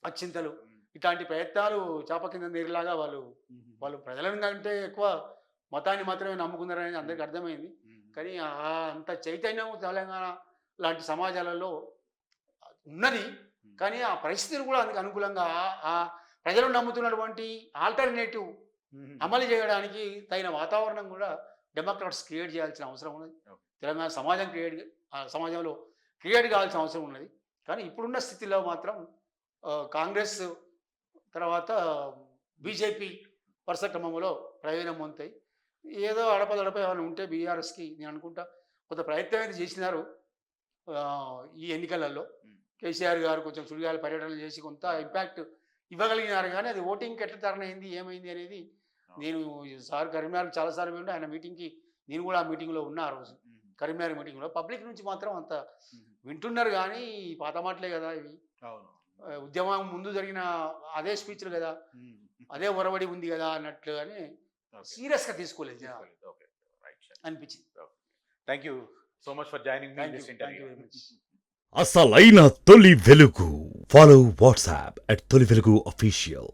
Speaker 2: అక్షింతలు, ఇట్లాంటి ప్రయత్నాలు చాప కింద నీరులాగా వాళ్ళు ప్రజలను కంటే ఎక్కువ మతాన్ని మాత్రమే నమ్ముకున్నారనేది అందరికీ అర్థమైంది. కానీ అంత చైతన్యం తెలంగాణ లాంటి సమాజాలలో ఉన్నది. కానీ ఆ పరిస్థితులు కూడా అందుకు అనుకూలంగా ఆ ప్రజలు నమ్ముతున్నటువంటి ఆల్టర్నేటివ్ అమలు చేయడానికి తగిన వాతావరణం కూడా డెమోక్రాట్స్ క్రియేట్ చేయాల్సిన అవసరం ఉన్నది. తెలంగాణ సమాజంలో క్రియేట్ కావాల్సిన అవసరం ఉన్నది. కానీ ఇప్పుడున్న స్థితిలో మాత్రం కాంగ్రెస్ తర్వాత బీజేపీ వరుస క్రమంలో ప్రయోజనం పొందుతాయి. ఏదో అడపదడప ఏమైనా ఉంటే బీఆర్ఎస్కి నేను అనుకుంటా కొంత ప్రయత్నం అయితే చేసినారు ఈ ఎన్నికలలో. కేసీఆర్ గారు కొంచెం సుడిగాలి పర్యటనలు చేసి కొంత ఇంపాక్ట్ ఇవ్వగలిగినారు. కానీ అది ఓటింగ్కి ఎట్లా తరణమైంది, ఏమైంది అనేది నేను సార్ కరీంనగర్ చాలాసార్లు వింటే ఆయన మీటింగ్కి నేను కూడా ఆ మీటింగ్లో ఉన్నా. ఆ రోజు కరీంనగర్ మీటింగ్లో పబ్లిక్ నుంచి మాత్రం అంత వింటున్నారు. కానీ పాత మాటలే కదా ఇవి, ఉద్యమం ముందు జరిగిన అదే స్పీచ్లు కదా, అదే ఒరవడి ఉంది కదా అన్నట్లుగానే సీరియస్గా తీసుకోలేదు అనిపించింది.
Speaker 1: Thank you so much for joining me this interview.
Speaker 3: అసలైన తొలి వెలుగు. ఫాలో వాట్సాప్ @తొలి వెలుగు official.